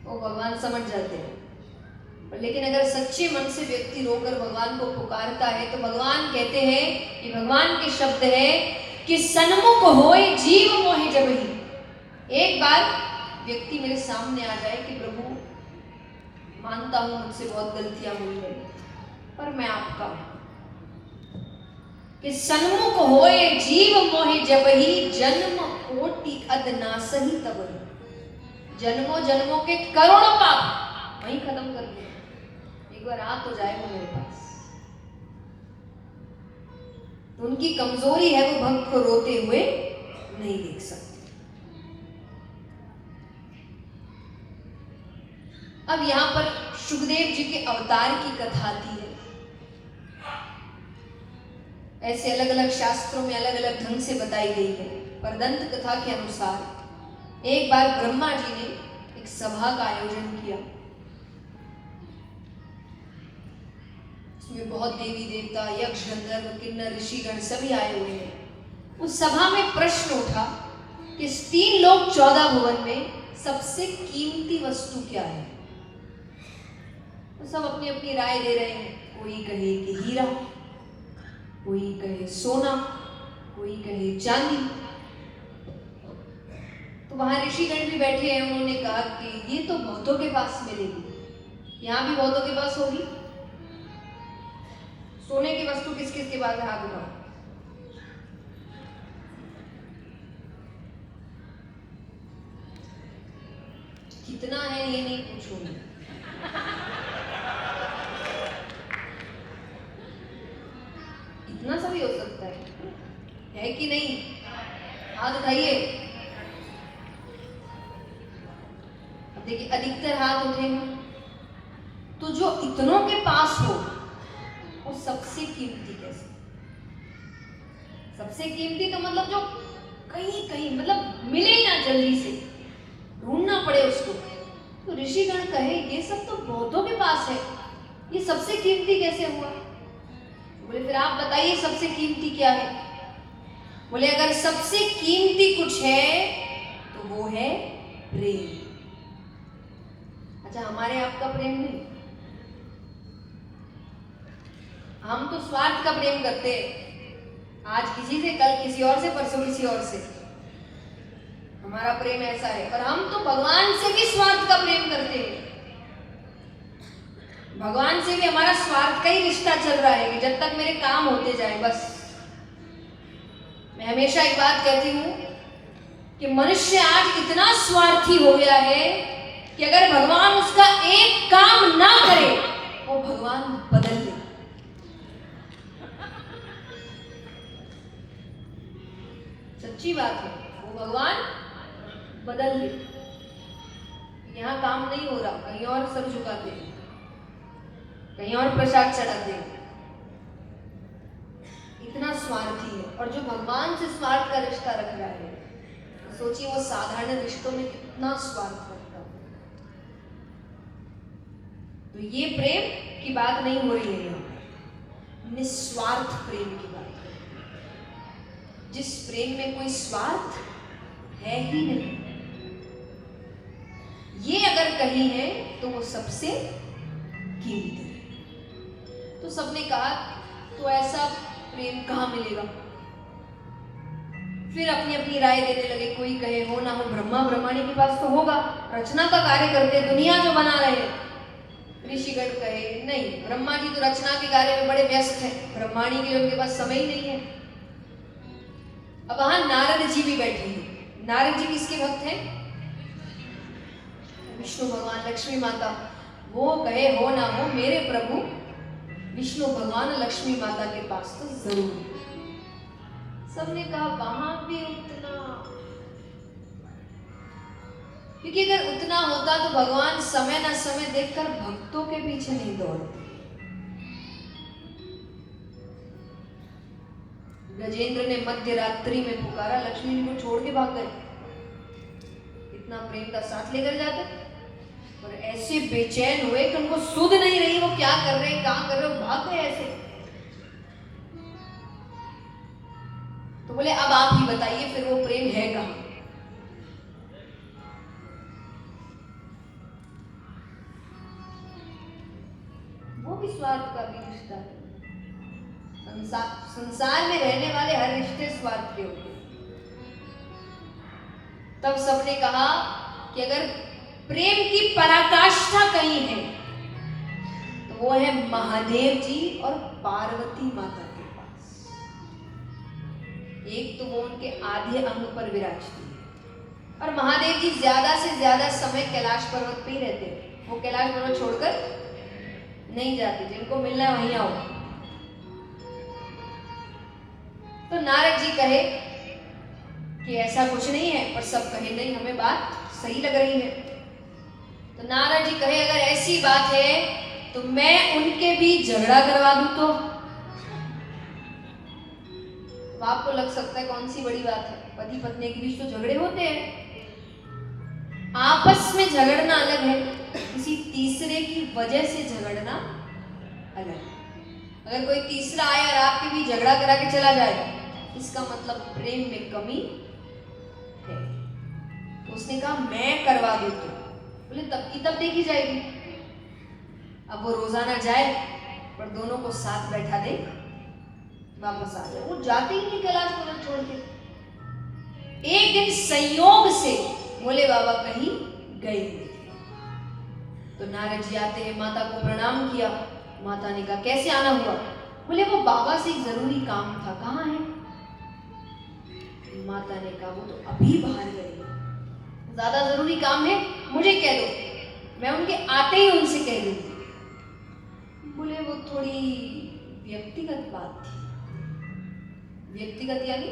वो भगवान समझ जाते हैं। लेकिन अगर सच्चे मन से व्यक्ति रोकर भगवान को पुकारता है तो भगवान कहते हैं, ये भगवान के शब्द है कि सन्मुख होए जीव मोहि जबहि। एक बार व्यक्ति मेरे सामने आ जाए कि प्रभु, मानता हूं मुझसे बहुत गलतियां हुई है, पर मैं आपका हूं, कि सन्मुख होए जीव मोहि जबहि जन्म कोटि अदनासहि तबहि। जन्मों जन्मों के करोड़ों पाप वहीं खत्म कर दिए, एक बार आ तो जाए वो मेरे पास। तो उनकी कमजोरी है, वो भक्त को रोते हुए नहीं देख सकते। अब यहां पर सुखदेव जी के अवतार की कथा आती है। ऐसे अलग अलग शास्त्रों में अलग अलग ढंग से बताई गई है। पर दंत कथा के अनुसार एक बार ब्रह्मा जी ने एक सभा का आयोजन किया। उसमें बहुत देवी देवता, यक्ष, गंधर्व, किन्नर, ऋषिगण सभी आए हुए हैं। उस सभा में प्रश्न उठा कि 3 लोक 14 भुवन में सबसे कीमती वस्तु क्या है? तो सब अपनी अपनी राय दे रहे हैं। कोई कहे कि हीरा, कोई कहे सोना, कोई कहे चांदी। तो वहां ऋषिगण भी बैठे हैं, उन्होंने कहा कि ये तो बहुतों के पास मिलेगी। यहां भी बहुतों के पास होगी। सोने की वस्तु किस किस के पास है? हाथ उठाओ। कितना है ये नहीं पूछूंगी, इतना सा भी हो सकता है कि नहीं? हाथ उठाइए। अब देखिए, अधिकतर हाथ उठे हैं। तो जो इतनों के पास हो वो सबसे कीमती कैसे? सबसे कीमती तो मतलब जो कहीं कहीं मतलब मिले ही ना, जल्दी से ढूंढना पड़े उसको। तो ऋषिगण कहे ये सब तो बहुतों के पास है, ये सबसे कीमती कैसे हुआ? बोले फिर आप बताइए सबसे कीमती क्या है? बोले अगर सबसे कीमती कुछ है तो वो है प्रेम। अच्छा, हमारे आपका प्रेम नहीं, हम तो स्वार्थ का प्रेम करते हैं। आज किसी से, कल किसी और से, परसों किसी और से। हमारा प्रेम ऐसा है। और हम तो भगवान से भी स्वार्थ का प्रेम करते हैं। भगवान से भी हमारा स्वार्थ का ही रिश्ता चल रहा है कि जब तक मेरे काम होते जाए बस। मैं हमेशा एक बात कहती हूं कि मनुष्य आज इतना स्वार्थी हो गया है कि अगर भगवान उसका एक काम ना करे वो भगवान बदल दे। सच्ची बात है, वो भगवान बदल दे। यहां काम नहीं हो रहा, कहीं और सर झुकाते हैं, कहीं और प्रसाद चढ़ाते हैं। इतना स्वार्थी है। और जो भगवान से स्वार्थ का रिश्ता रख रहा है, तो सोचिए वो साधारण रिश्तों में कितना स्वार्थ रखता है। तो ये प्रेम की बात नहीं हो रही है यहाँ, निस्वार्थ प्रेम की बात है, जिस प्रेम में कोई स्वार्थ है ही नहीं। ये अगर कहीं है तो वो सबसे कीमती है। तो सबने कहा तो ऐसा प्रेम कहाँ मिलेगा? फिर अपनी अपनी राय देने लगे। कोई कहे हो ना हो ब्रह्मा ब्रह्माणी के पास तो होगा, रचना का कार्य करते, दुनिया जो बना रहे हैं। ऋषिगण कहे नहीं, ब्रह्मा जी तो रचना के कार्य में बड़े व्यस्त हैं, ब्रह्माणी के लिए उनके पास समय ही नहीं है। अब वहां नारद जी भी बैठे हैं। नारद जी किसके भक्त हैं? विष्णु भगवान, लक्ष्मी माता। वो कहे हो ना हो मेरे प्रभु विष्णु भगवान लक्ष्मी माता के पास तो जरूर। सबने कहा वहां भी उतना, क्योंकि अगर उतना होता तो भगवान समय न समय देखकर भक्तों के पीछे नहीं दौड़ते। गजेंद्र ने मध्य रात्रि में पुकारा, लक्ष्मी जी को छोड़ के भाग गए। इतना प्रेम का साथ लेकर जाते, और ऐसे बेचैन हुए कि उनको सुध नहीं रही वो क्या कर रहे हैं, कहां कर रहे हो, भाग गए ऐसे। तो बोले अब आप ही बताइए फिर वो प्रेम है कहां? वो भी स्वार्थ का भी रिश्ता है। संसार में रहने वाले हर रिश्ते स्वार्थ के होते। तब सबने कहा कि अगर प्रेम की पराकाष्ठा कहीं है तो वो है महादेव जी और पार्वती माता के पास। एक तो वो उनके आधे अंग पर विराजती है, और महादेव जी ज्यादा से ज्यादा समय कैलाश पर्वत पे ही रहते हैं। वो कैलाश पर्वत छोड़कर नहीं जाते, जिनको मिलना है वहीं आओ। तो नारद जी कहे कि ऐसा कुछ नहीं है, पर सब कहे नहीं हमें बात सही लग रही है। तो नारद जी कहे अगर ऐसी बात है तो मैं उनके बीच झगड़ा करवा दूं तो आपको लग सकता है कौन सी बड़ी बात है, पति पत्नी के बीच तो झगड़े होते हैं। आपस में झगड़ना अलग है, किसी तीसरे की वजह से झगड़ना अलग। अगर कोई तीसरा आए और आपके बीच झगड़ा करा के चला जाए, इसका मतलब प्रेम में कमी है। उसने कहा मैं करवा देती हूँ। बोले तब की तब देखी जाएगी। अब वो रोजाना जाए पर दोनों को साथ बैठा दे, वापस आ जाए। वो जाते ही नहीं कैलाश पर्वत छोड़ के। एक दिन संयोग से भोले बाबा कहीं गए तो नारद जी आते हैं, माता को प्रणाम किया। माता ने कहा कैसे आना हुआ? बोले वो बाबा से एक जरूरी काम था, कहाँ है? माता ने कहा वो तो अभी बाहर गए, ज्यादा जरूरी काम है, मुझे कह दो, मैं उनके आते ही उनसे कह दूंगी। बोले वो थोड़ी व्यक्तिगत बात थी। व्यक्तिगत यानी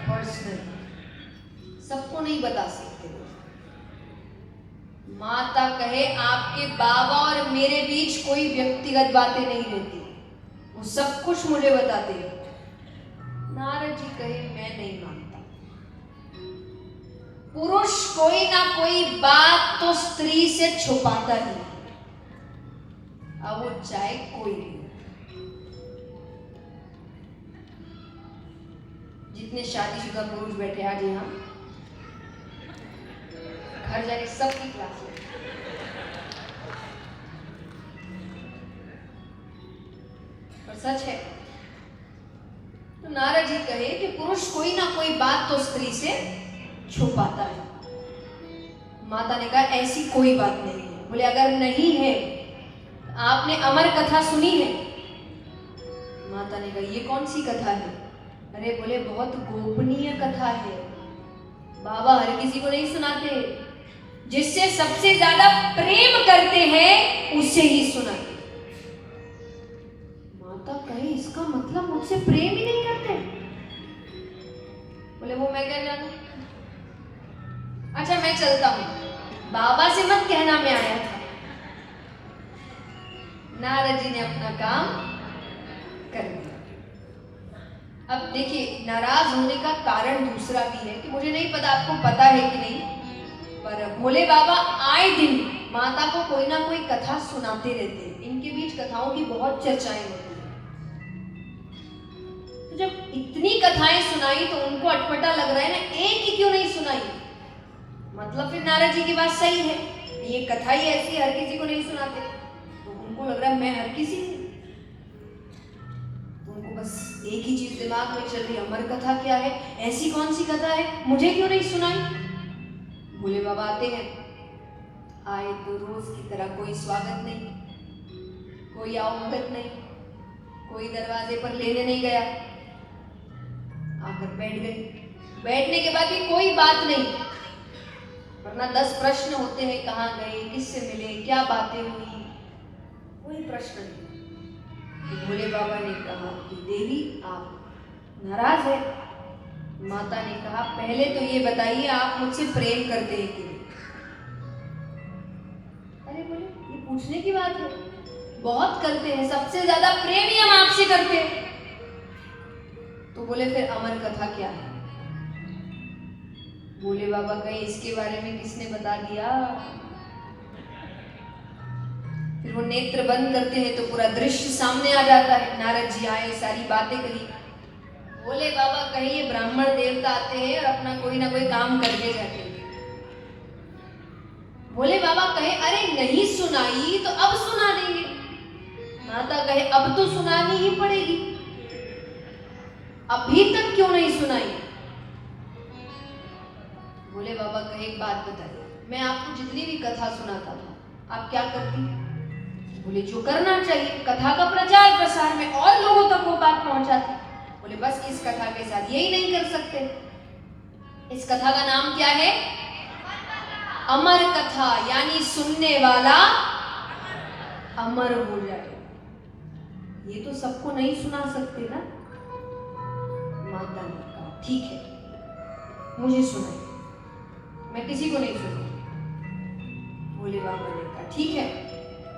पर्सनल, सबको नहीं बता सकते। माता कहे आपके बाबा और मेरे बीच कोई व्यक्तिगत बातें नहीं होती, वो सब कुछ मुझे बताते हैं। नारद जी कहे मैं नहीं मानता। पुरुष कोई ना कोई बात तो स्त्री से छुपाता ही, अब वो चाहे कोई भी। जितने शादीशुदा पुरुष बैठे आज यहाँ, घर जाके सबकी क्लास है। पर सच है। तो नारद जी कहे कि पुरुष कोई ना कोई बात तो स्त्री से छुपाता है। माता ने कहा ऐसी कोई बात नहीं है। बोले अगर नहीं है, आपने अमर कथा सुनी है? माता ने कहा ये कौन सी कथा है? अरे बोले बहुत गोपनीय कथा है, बाबा हर किसी को नहीं सुनाते, जिससे सबसे ज्यादा प्रेम करते हैं उसे ही सुनाते। माता कहे इसका मतलब मुझसे प्रेम ही नहीं करते? बोले वो मैं क्या जानूं। अच्छा मैं चलता हूं, बाबा से मत कहना मैं आया था। नारद जी ने अपना काम कर दिया। अब देखिए नाराज होने का कारण दूसरा भी है कि मुझे नहीं पता आपको पता है कि नहीं, पर भोले बाबा आए दिन माता को कोई ना कोई कथा सुनाते रहते हैं। इनके बीच कथाओं की बहुत चर्चाएं होती हैं। तो जब इतनी कथाएं सुनाई तो उनको अटपटा लग रहा है ना, एक ही क्यों नहीं सुनाई? मतलब फिर नारद जी की बात सही है, ये कथा ही ऐसी हर किसी को नहीं सुनाते। तो उनको लग रहा है मैं हर किसी, उनको बस एक ही चीज दिमाग में चल रही, अमर कथा क्या है, ऐसी कौन सी कथा है, मुझे क्यों नहीं सुनाई? भोले बाबा आते हैं, आए तो रोज की तरह कोई स्वागत नहीं, कोई आवभगत नहीं, कोई दरवाजे पर लेने नहीं गया, आकर बैठ गए। बैठने के बाद भी कोई बात नहीं, वरना 10 प्रश्न होते हैं, कहाँ गए, किससे मिले, क्या बातें हुई। कोई प्रश्न नहीं। तो भोले बाबा ने कहा कि देवी आप नाराज है। माता ने कहा पहले तो ये बताइए आप मुझसे प्रेम करते हैं कि नहीं। अरे बोले ये पूछने की बात है, बहुत करते हैं, सबसे ज्यादा प्रेम ही हम आपसे करते हैं। तो बोले फिर अमर कथा क्या है। भोले बाबा कहीं इसके बारे में किसने बता दिया। फिर वो नेत्र बंद करते हैं तो पूरा दृश्य सामने आ जाता है। नारद जी आए, सारी बातें कही। भोले बाबा कहे ये ब्राह्मण देवता आते हैं और अपना कोई ना कोई काम करके जाते हैं। भोले बाबा कहे अरे नहीं सुनाई तो अब सुना देंगे। माता कहे अब तो सुनानी ही पड़ेगी, अभी तक क्यों नहीं सुनाई। भोले बाबा कहे एक बात बताइए, मैं आपको जितनी भी कथा सुनाता था आप क्या करती। बोले जो करना चाहिए, कथा का प्रचार प्रसार में और लोगों तक वो बात पहुंचाती। बोले बस इस कथा के साथ यही नहीं कर सकते। इस कथा का नाम क्या है, अमर कथा, यानी सुनने वाला अमर हो जाए। ये तो सबको नहीं सुना सकते ना। माता ने कहा ठीक है मुझे सुनाइए, मैं किसी को नहीं सुनूंगी। भोले बाबा ने कहा ठीक है।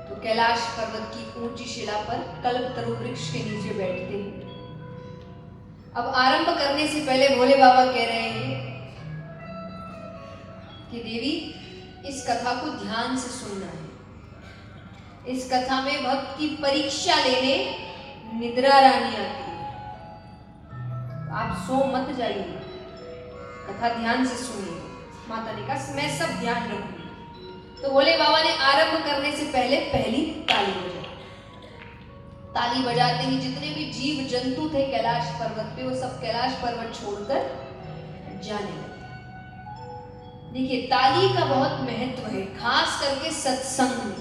तो कैलाश पर्वत की ऊंची शिला पर कल्पतरु वृक्ष के नीचे बैठते हैं। अब आरंभ करने से पहले भोले बाबा कह रहे हैं कि देवी इस कथा को ध्यान से सुनना है। इस कथा में भक्त की परीक्षा लेने निद्रा रानी आती है। आप सो मत जाइए, कथा ध्यान से सुनिए। माता ने कहा मैं सब ध्यान रखूंगी। तो भोले बाबा ने आरंभ करने से पहले पहली ताली बजाई। ताली बजाते ही जितने भी जीव जंतु थे कैलाश पर्वत पे वो सब कैलाश पर्वत छोड़कर जाने लगे। देखिए ताली का बहुत महत्व है, खास करके सत्संग में।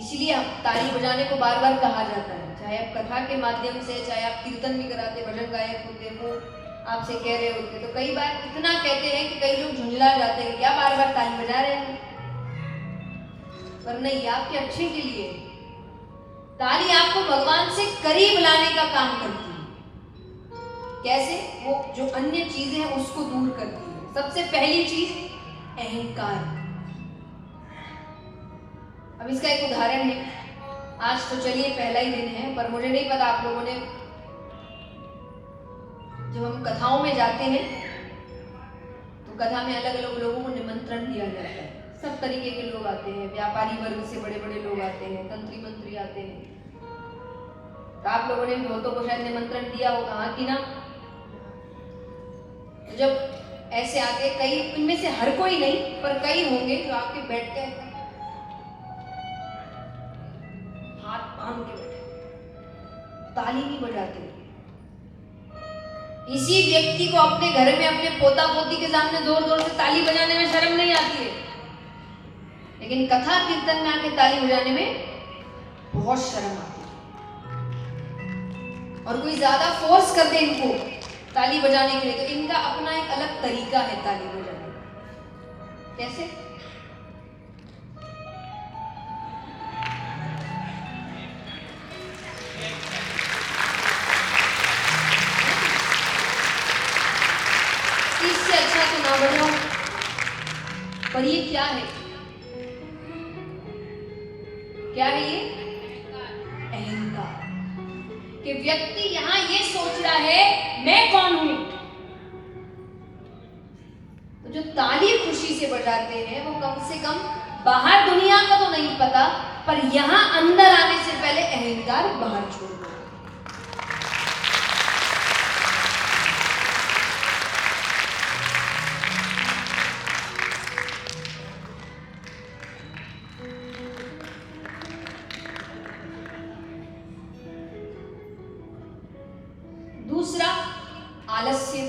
इसीलिए ताली बजाने को बार बार कहा जाता है। चाहे आप कथा के माध्यम से, चाहे आप कीर्तन भी कराते, भजन गायक होते, वो आपसे कह रहे होते, तो कई बार इतना कहते हैं कि कई लोग झुंझला जाते हैं, क्या बार बार ताली बजा रहे हैं। पर नहीं, आपके अच्छे के लिए। ताली आपको भगवान से करीब लाने का काम करती है। कैसे? वो जो अन्य चीजें हैं उसको दूर करती है। सबसे पहली चीज अहंकार। अब इसका एक उदाहरण है। आज तो चलिए पहला ही दिन है, पर मुझे नहीं पता आप लोगों ने, जब हम कथाओं में जाते हैं तो कथा में अलग अलग लोगों को निमंत्रण दिया जाता है। सब तरीके के लोग आते हैं, व्यापारी वर्ग से बड़े बड़े लोग आते हैं, तंत्री मंत्री आते हैं। तो आप लोगों ने बहुतों को शायद निमंत्रण दिया होगा, हाँ कि ना। तो जब ऐसे आते, कई इनमें से हर कोई नहीं पर कई होंगे जो आपके बैठते हैं हाथ बांध के बैठे, ताली नहीं बजाते। इसी व्यक्ति को अपने घर में अपने पोता पोती के सामने जोर जोर से ताली बजाने में शर्म नहीं आती है, लेकिन कथा कीर्तन में आके ताली बजाने में बहुत शर्म आती है। और कोई ज्यादा फोर्स कर दे इनको ताली बजाने के लिए तो इनका अपना एक अलग तरीका है ताली बजाने का। कैसे? इससे अच्छा तो ना बजाओ। पर ये क्या है? क्या है ये? अहंकार। कि व्यक्ति यहां ये सोच रहा है मैं कौन हूं। तो जो ताली खुशी से बजाते हैं वो कम से कम बाहर दुनिया का तो नहीं पता, पर यहां अंदर आने से पहले अहंकार बाहर छोड़ दो। दूसरा आलस्य।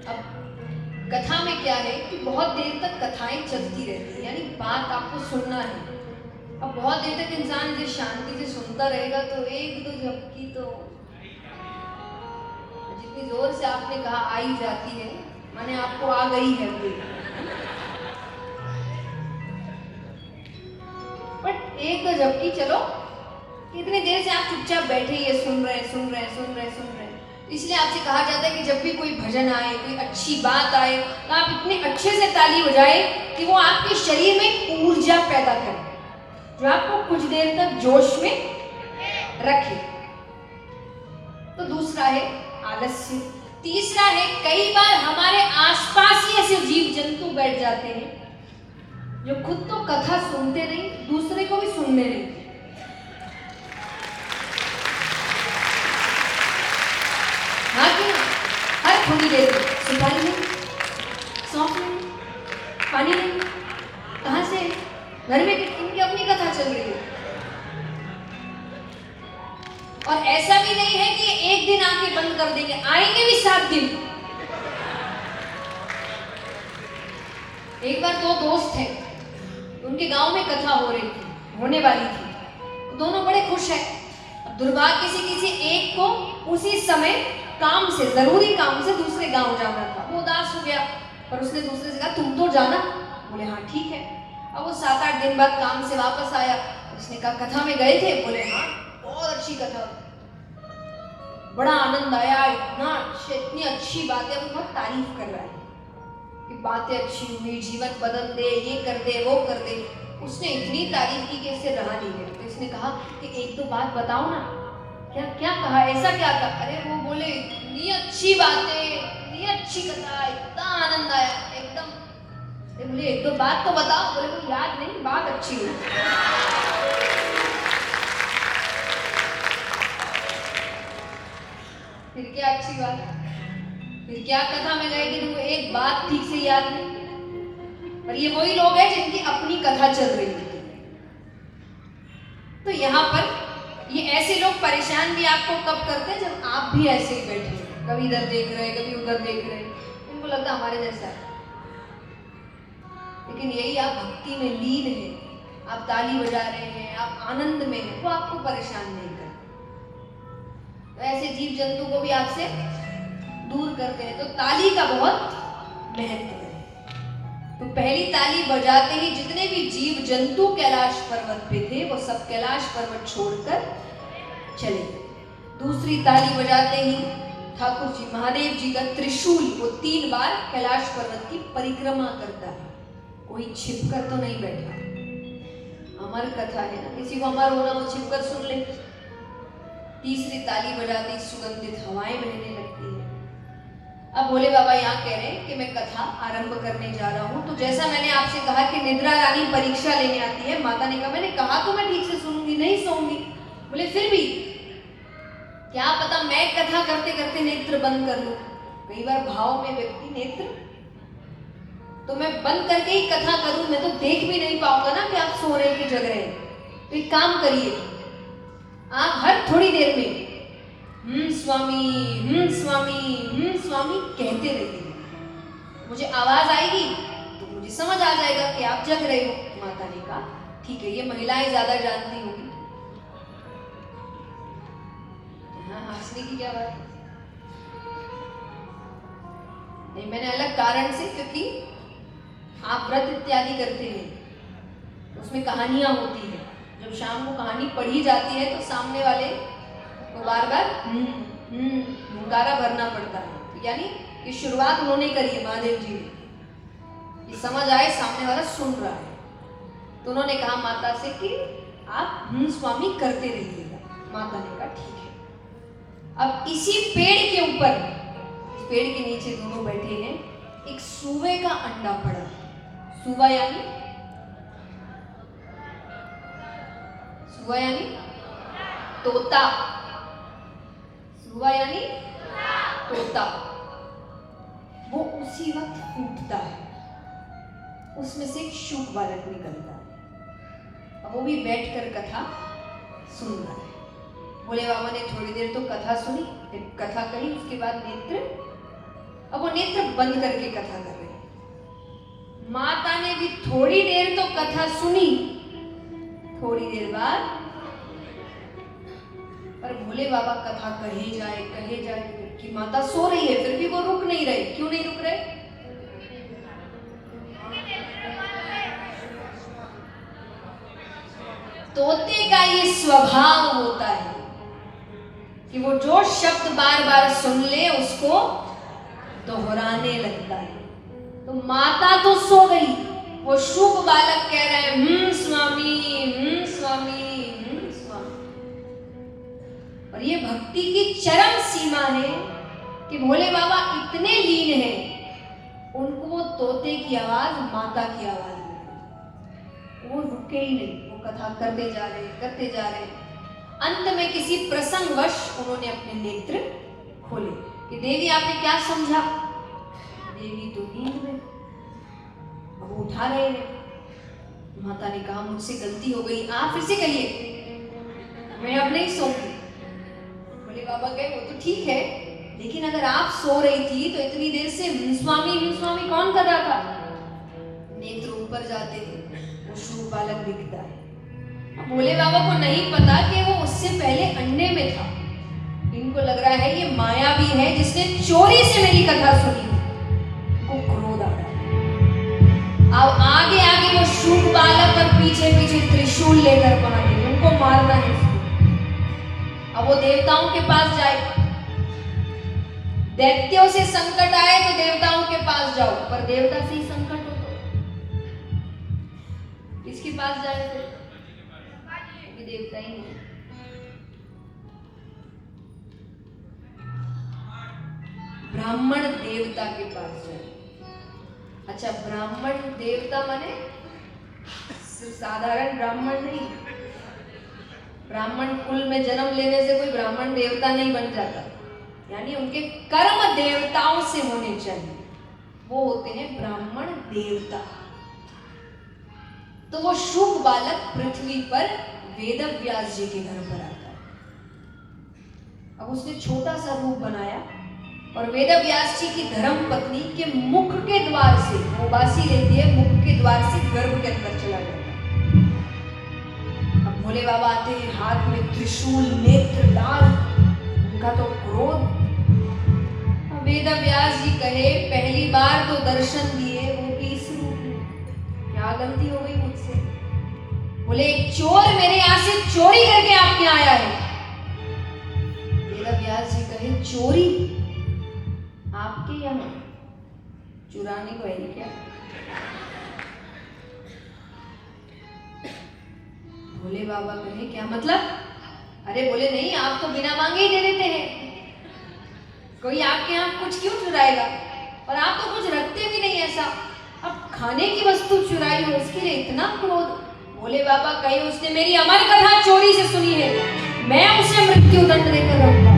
अब कथा में क्या है कि बहुत देर तक कथाएं चलती रहती है, यानी बात आपको सुनना है। अब बहुत देर तक इंसान जो शांति से सुनता रहेगा तो एक दो झपकी तो जितनी जोर से आपने कहा आ ही जाती है, माने आपको आ गई है। बट एक तो झपकी, चलो इतनी देर से आप चुपचाप बैठे ये सुन रहे। इसलिए आपसे कहा जाता है कि जब भी कोई भजन आए, कोई अच्छी बात आए, तो आप इतने अच्छे से ताली बजाए कि वो आपके शरीर में ऊर्जा पैदा करे, जो आपको कुछ देर तक जोश में रखे। तो दूसरा है आलस्य। तीसरा है, कई बार हमारे आसपास ही ऐसे जीव जंतु बैठ जाते हैं जो खुद तो कथा सुनते नहीं, दूसरे को भी सुनने नहीं। हाँ कि हर थोड़ी देर में सुपारी नहीं, सौंफ नहीं, पानी नहीं, कहाँ से? घर में इनकी अपनी कथा चल रही है। और ऐसा भी नहीं है कि एक दिन आंखें बंद कर देंगे, आएंगे भी 7 दिन। एक बार 2 दोस्त थे, उनके गांव में कथा हो रही थी, होने वाली थी। दोनों बड़े खुश हैं। दुर्भाग्य से किसी एक को उसी समय काम से, जरूरी काम से दूसरे गांव जाना था। वो उदास हो गया, पर उसने दूसरे से कहा तुम तो जाना। बोले हाँ ठीक है। अब वो 7-8 दिन बाद काम से वापस आया। उसने कहा कथा में गए थे? बोले हाँ बहुत अच्छी कथा, बड़ा आनंद आया, इतनी अच्छी बातें। वो बहुत तारीफ कर रहा है कि बातें अच्छी हुई, जीवन बदल दे, ये कर दे, वो कर दे। उसने इतनी तारीफ की कि इससे रहा नहीं गया। तो इसने कहा कि एक दो बात बताओ ना। क्या क्या कहा, ऐसा क्या कहा? अरे वो बोले इतनी अच्छी बातें, इतनी अच्छी कथा, इतना आनंद आया एकदम। बोले एक दो बात तो बताओ। बोले वो याद नहीं, बात अच्छी हुई। फिर क्या अच्छी बात, फिर क्या कथा में गए कि वो एक बात ठीक से याद नहीं। पर ये वही लोग हैं जिनकी अपनी कथा चल रही है। तो यहाँ पर ये ऐसे लोग परेशान भी आपको कब करते हैं? जब आप भी ऐसे ही बैठे हैं, कभी इधर देख रहे हैं, कभी उधर देख रहे हैं। इनको लगता है हमारे जैसा है। लेकिन यही आप भक्ति में लीन हैं, आप ताली बजा रहे हैं, आप आनंद में हैं, वो आपको परेशान नहीं करते। तो ऐसे जीव जंतु को भी आपसे दूर करते हैं। तो ताली का बहुत महत्व है। तो पहली ताली बजाते ही जितने भी जीव जंतु कैलाश पर्वत पे थे वो सब कैलाश पर्वत छोड़कर चले गए। दूसरी ताली बजाते ही ठाकुर जी, महादेव जी का त्रिशूल वो 3 बार कैलाश पर्वत की परिक्रमा करता है। कोई छिपकर तो नहीं बैठा। अमर कथा है ना, किसी को अमर होना वो छिपकर सुन ले। तीसरी ताली बजाती सुगंधित हवाएं बहने लगती है। अब भोले बाबा यहाँ कह रहे हैं कि मैं कथा आरंभ करने जा रहा हूँ। तो जैसा मैंने आपसे कहा कि निद्रा रानी परीक्षा लेने आती है, माता ने कहा मैंने कहा तो मैं ठीक से सुनूंगी, नहीं सोऊंगी। बोले फिर भी क्या पता मैं कथा करते करते नेत्र बंद कर लूं। कई बार भाव में व्यक्ति नेत्र, तो मैं बंद करके ही कथा करूं, मैं तो देख भी नहीं पाऊंगा ना कि आप सो रहे कि जग रहे हैं। तो एक काम करिए, आप हर थोड़ी देर में स्वामी स्वामी कहते रहिए। मुझे आवाज आएगी तो मुझे समझ आ जाएगा कि आप जग रहे हो। माता ने कहा ठीक है, ये महिलाएं ज्यादा जानती होंगी। हाँ, हंसने की क्या बात है? नहीं, मैंने अलग कारण से, क्योंकि आप व्रत इत्यादि करते हैं, उसमें कहानियां होती है। जब शाम को कहानी पढ़ी जाती है तो सामने वाले को बार बार हुंकारा भरना पड़ता है। यानी कि शुरुआत उन्होंने करी है, महादेव जी ने, ये समझ आए सामने वाला सुन रहा है। तो उन्होंने कहा माता से कि आप स्वामी करते रहिएगा। माता ने कहा ठीक है। अब इसी पेड़ के ऊपर, इस पेड़ के नीचे दोनों बैठे हैं, एक सूवे का अंडा पड़ा। सूवा यानी तोता। सूवा यानी तोता। वो उसी वक्त फूटता है, उसमें से एक शूक बालक निकलता है। अब वो भी बैठकर कथा सुन रहा है। भोले बाबा ने थोड़ी देर तो कथा सुनी, कथा कही, उसके बाद नेत्र, अब वो नेत्र बंद करके कथा कर रहे हैं। माता ने भी थोड़ी देर तो कथा सुनी, थोड़ी देर बाद पर भोले बाबा कथा कहे जाए कि माता सो रही है, फिर भी वो रुक नहीं रहे। क्यों नहीं रुक रहे? तो तोते का ये स्वभाव होता है कि वो जो शब्द बार बार सुन ले उसको दोहराने लगता है। तो माता तो सो गई, वो शुभ बालक कह रहे हैं स्वामी, स्वामी, स्वामी। और ये भक्ति की चरम सीमा है कि भोले बाबा इतने लीन हैं, उनको वो तोते की आवाज माता की आवाज में, वो रुके ही नहीं, वो कथा करते जा रहे। अंत में किसी प्रसंगवश उन्होंने अपने नेत्र खोले कि देवी आपने क्या समझा? देवी तो नींद में, अब उठा रहे हैं। माता ने कहा मुझसे गलती हो गई, आप फिर से कहिए, मैं अब नहीं सोऊंगी। भोले बाबा कहे वो तो ठीक है, लेकिन अगर आप सो रही थी तो इतनी देर से स्वामी स्वामी कौन कर रहा था? नेत्र ऊपर जाते थे, वो शुभ बालक दिखता है। भोले बाबा को नहीं पता कि वो उससे पहले अंडे में था। इनको लग रहा है ये माया भी है जिसने चोरी से मेरी कथा सुनी। को क्रोध आ रहा है। अब आगे आगे वो शुभ बालक और पीछे पीछे त्रिशूल लेकर भागे, उनको मारना है। अब वो देवताओं के पास जाए, दैत्यों से संकट आए तो देवताओं के पास जाओ, पर देवता से ही संकट हो तो किसके पास जाए? फिर देवता ही नहीं। ब्राह्मण देवता के पास जाए। अच्छा, ब्राह्मण देवता माने साधारण ब्राह्मण नहीं, ब्राह्मण कुल में जन्म लेने से कोई ब्राह्मण देवता नहीं बन जाता, यानी उनके कर्म देवताओं से होने चाहिए, वो होते हैं ब्राह्मण देवता। तो वो शुभ बालक पृथ्वी पर वेदव्यास जी के घर पर आता है। अब उसने छोटा सा रूप बनाया और वेदव्यास जी की धर्म पत्नी के मुख के द्वार से, वो बासी लेती है, मुख के द्वार से गर्भ के अंदर चला जाता है। अब भोले बाबा आते हैं, हाथ में त्रिशूल, नेत्र लाल, उनका तो क्रोध। वेदव्यास जी कहे पहली बार तो दर्शन दिए, वो भी इस रूप में, क्या गलती हो गई मुझसे? बोले एक चोर मेरे यहां से चोरी करके आपके आया है। वेदव्यास जी कहे चोरी आपके यहां? चुराने को है क्या? भोले बाबा कहे क्या मतलब? अरे बोले नहीं, आप तो बिना मांगे ही दे देते हैं, कोई आपके यहाँ कुछ क्यों चुराएगा? और आप तो कुछ रखते भी नहीं ऐसा, अब खाने की वस्तु चुराई हो उसके लिए इतना क्रोध? भोले बाबा कहे उसने मेरी अमर कथा चोरी से सुनी है, मैं उसे मृत्यु दंड देकर रहूंगा।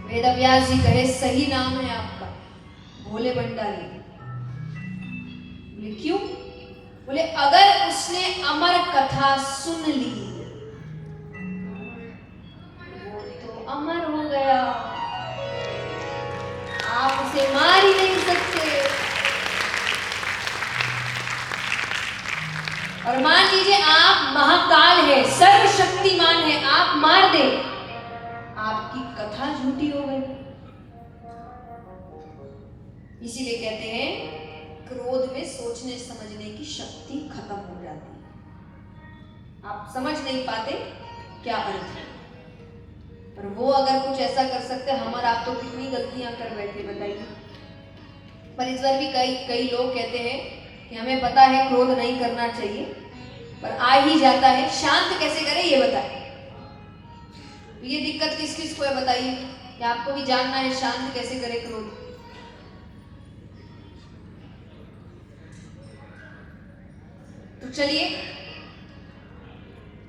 वेदव्यास जी कहे सही नाम है आपका, भोले भंडारी। बोले क्यों? बोले अगर उसने अमर कथा सुन ली वो तो अमर हो गया, आप उसे मार ही नहीं सकते। और मान लीजिए आप महाकाल है, सर्वशक्तिमान है, आप मार दे, आपकी कथा झूठी हो गई। इसीलिए कहते हैं क्रोध में सोचने समझने की शक्ति खत्म हो जाती है, आप समझ नहीं पाते क्या अर्थ है। और वो अगर कुछ ऐसा कर सकते, हम और आप तो कितनी गलतियां कर बैठे बताइए। पर इस बार भी कई लोग कहते हैं कि हमें पता है क्रोध नहीं करना चाहिए, पर आ ही जाता है, शांत कैसे करें ये बताएं। ये दिक्कत किस किस को है बताइए, कि आपको भी जानना है शांत कैसे करें क्रोध। तो चलिए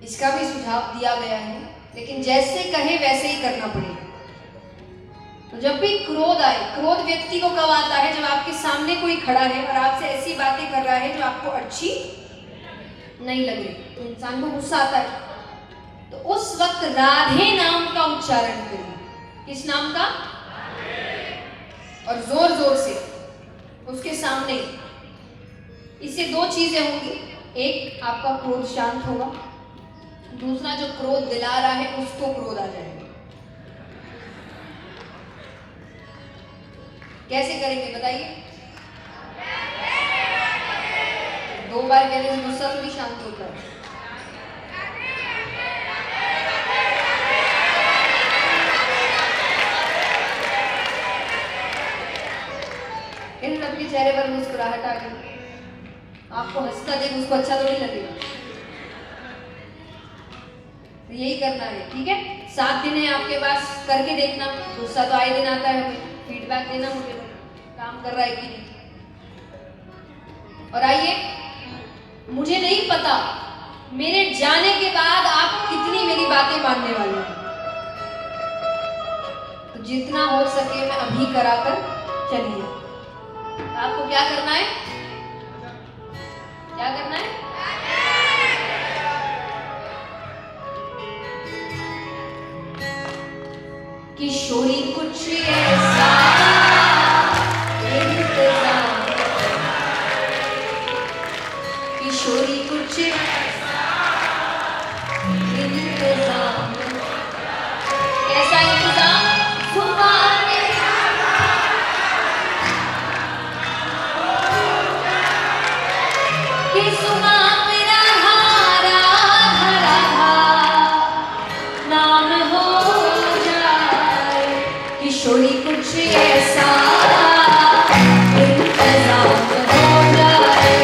इसका भी सुझाव दिया गया है, लेकिन जैसे कहे वैसे ही करना पड़ेगा। तो जब भी क्रोध आए, क्रोध व्यक्ति को कब आता है? जब आपके सामने कोई खड़ा है और आपसे ऐसी बातें कर रहा है जो आपको अच्छी नहीं लग रही, तो इंसान को गुस्सा आता है। तो उस वक्त राधे नाम का उच्चारण करिए। किस नाम का? और जोर जोर से उसके सामने। इससे दो चीजें होंगी, एक आपका क्रोध शांत होगा, दूसरा जो क्रोध दिला रहा है उसको क्रोध आ जाएगा। कैसे करेंगे बताइए? 2 बार कहने से गुस्सा थोड़ी शांत होता है। आपको हंसता देख उसको अच्छा तो नहीं लगेगा। तो यही करना है, ठीक है। 7 दिन है आपके पास, करके देखना। गुस्सा तो आए दिन आता है, हमें फीडबैक देना मुझे काम कर रहा है कि नहीं। और आइए, मुझे नहीं पता मेरे जाने के बाद आप कितनी मेरी बातें मानने वाले हैं, तो जितना हो सके मैं अभी कराकर चलिए। आपको क्या करना है, क्या करना है? किशोरी कुछ ऐसा इंतजाम, किशोरी कुछ इंतजाम, कैसा इंतजाम? सुबह मेरा हारा भरा नाम हो जाए, किशोरी कुछ ऐसा इंतजाम हो जाए।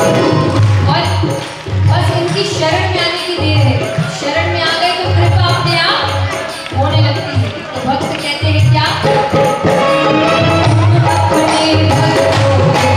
और बस इनकी शरण में आने की देर है। शरण में आ गए तो कृपा अपने आप होने लगती है। तो भक्त कहते हैं क्या? अपने भक्तों की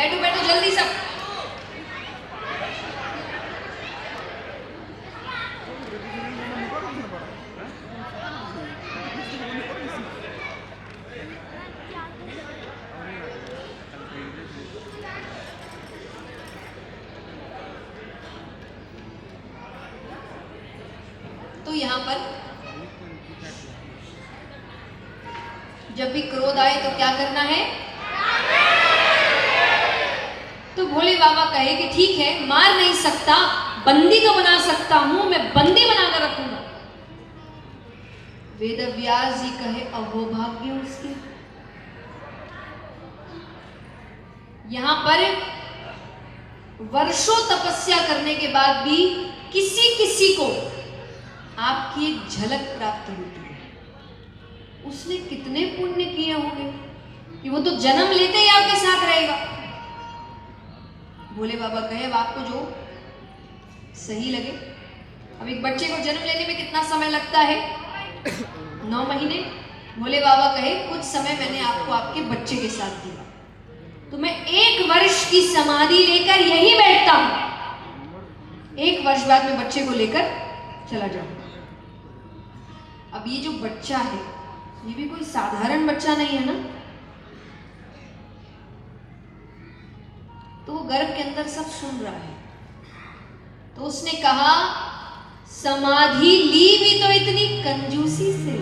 बैठो बैठो जल्दी सब। तो यहाँ पर जब भी क्रोध आए तो क्या करना है? तो भोले बाबा कहे कि ठीक है, मार नहीं सकता, बंदी तो बना सकता हूं, मैं बंदी बनाकर रखूंगा। वेद व्यास जी कहे अहो भाग्य उसके। यहां पर वर्षों तपस्या करने के बाद भी किसी किसी को आपकी एक झलक प्राप्त होती है। उसने कितने पुण्य किए होंगे कि वो तो जन्म लेते ही आपके साथ रहेगा। भोले बाबा कहे अब आपको जो सही लगे। अब एक बच्चे को जन्म लेने में कितना समय लगता है? 9 महीने। भोले बाबा कहे कुछ समय मैंने आपको आपके बच्चे के साथ दिया, तो मैं 1 वर्ष की समाधि लेकर यही बैठता हूं। 1 वर्ष बाद में बच्चे को लेकर चला जाऊंगा। अब ये जो बच्चा है ये भी कोई साधारण बच्चा नहीं है ना। तो वो गर्भ के अंदर सब सुन रहा है। तो उसने कहा समाधि ली भी तो इतनी कंजूसी से,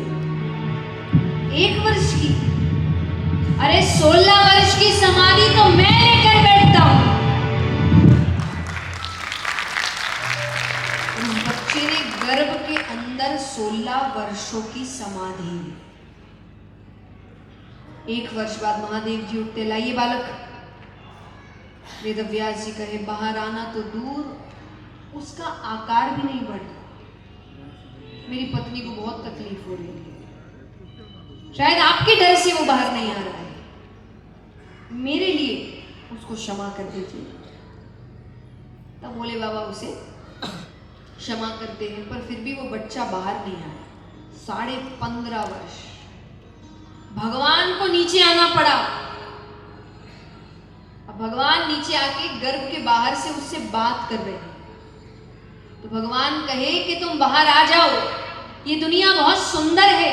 1 वर्ष की, अरे 16 वर्ष की समाधि तो मैं लेकर बैठता हूं। उस बच्चे ने गर्भ के अंदर 16 वर्षों की समाधि ली। 1 वर्ष बाद महादेव जी उठते, लाइए बालक। वेदव्यास जी कहे बाहर आना तो दूर, उसका आकार भी नहीं बढ़ता। मेरी पत्नी को बहुत तकलीफ हो रही है, शायद आपके डर से वो बाहर नहीं आ रहा है, मेरे लिए उसको क्षमा कर दीजिए। तब भोले बाबा उसे क्षमा करते हैं, पर फिर भी वो बच्चा बाहर नहीं आया। 15.5 वर्ष भगवान को नीचे आना पड़ा। अब भगवान नीचे आके गर्भ के बाहर से उससे बात कर रहे हैं। तो भगवान कहे कि तुम बाहर आ जाओ, ये दुनिया बहुत सुंदर है,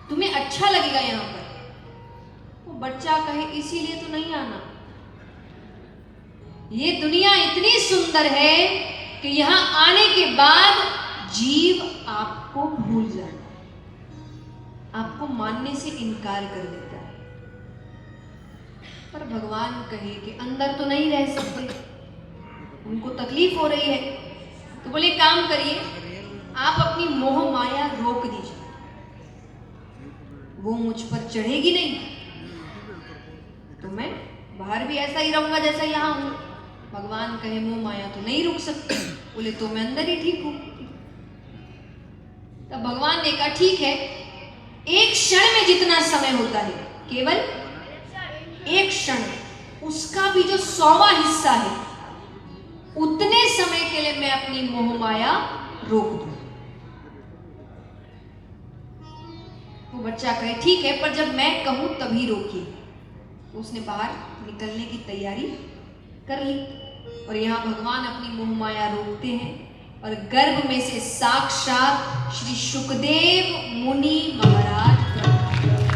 तुम्हें अच्छा लगेगा यहां पर। वो बच्चा कहे इसीलिए तो नहीं आना, ये दुनिया इतनी सुंदर है कि यहां आने के बाद जीव आपको भूल जाए, आपको मानने से इनकार कर देता है। पर भगवान कहे कि अंदर तो नहीं रह सकते, उनको तकलीफ हो रही है। तो बोले काम करिए, आप अपनी मोह माया रोक दीजिए, वो मुझ पर चढ़ेगी नहीं, तो मैं बाहर भी ऐसा ही रहूंगा जैसा यहां हूं। भगवान कहे मोह माया तो नहीं रुक सकती। बोले तो मैं अंदर ही ठीक हूं। तब भगवान ने कहा ठीक है, एक क्षण में जितना समय होता है, केवल एक क्षण, उसका भी जो 100वां हिस्सा है, उतने समय के लिए मैं अपनी मोह माया रोक दूं। वो बच्चा कहे ठीक है, पर जब मैं कहूं तभी रोकिए। तो उसने बाहर निकलने की तैयारी कर ली, और यहां भगवान अपनी मोह माया रोकते हैं, और गर्भ में से साक्षात श्री सुखदेव मुनि महाराज।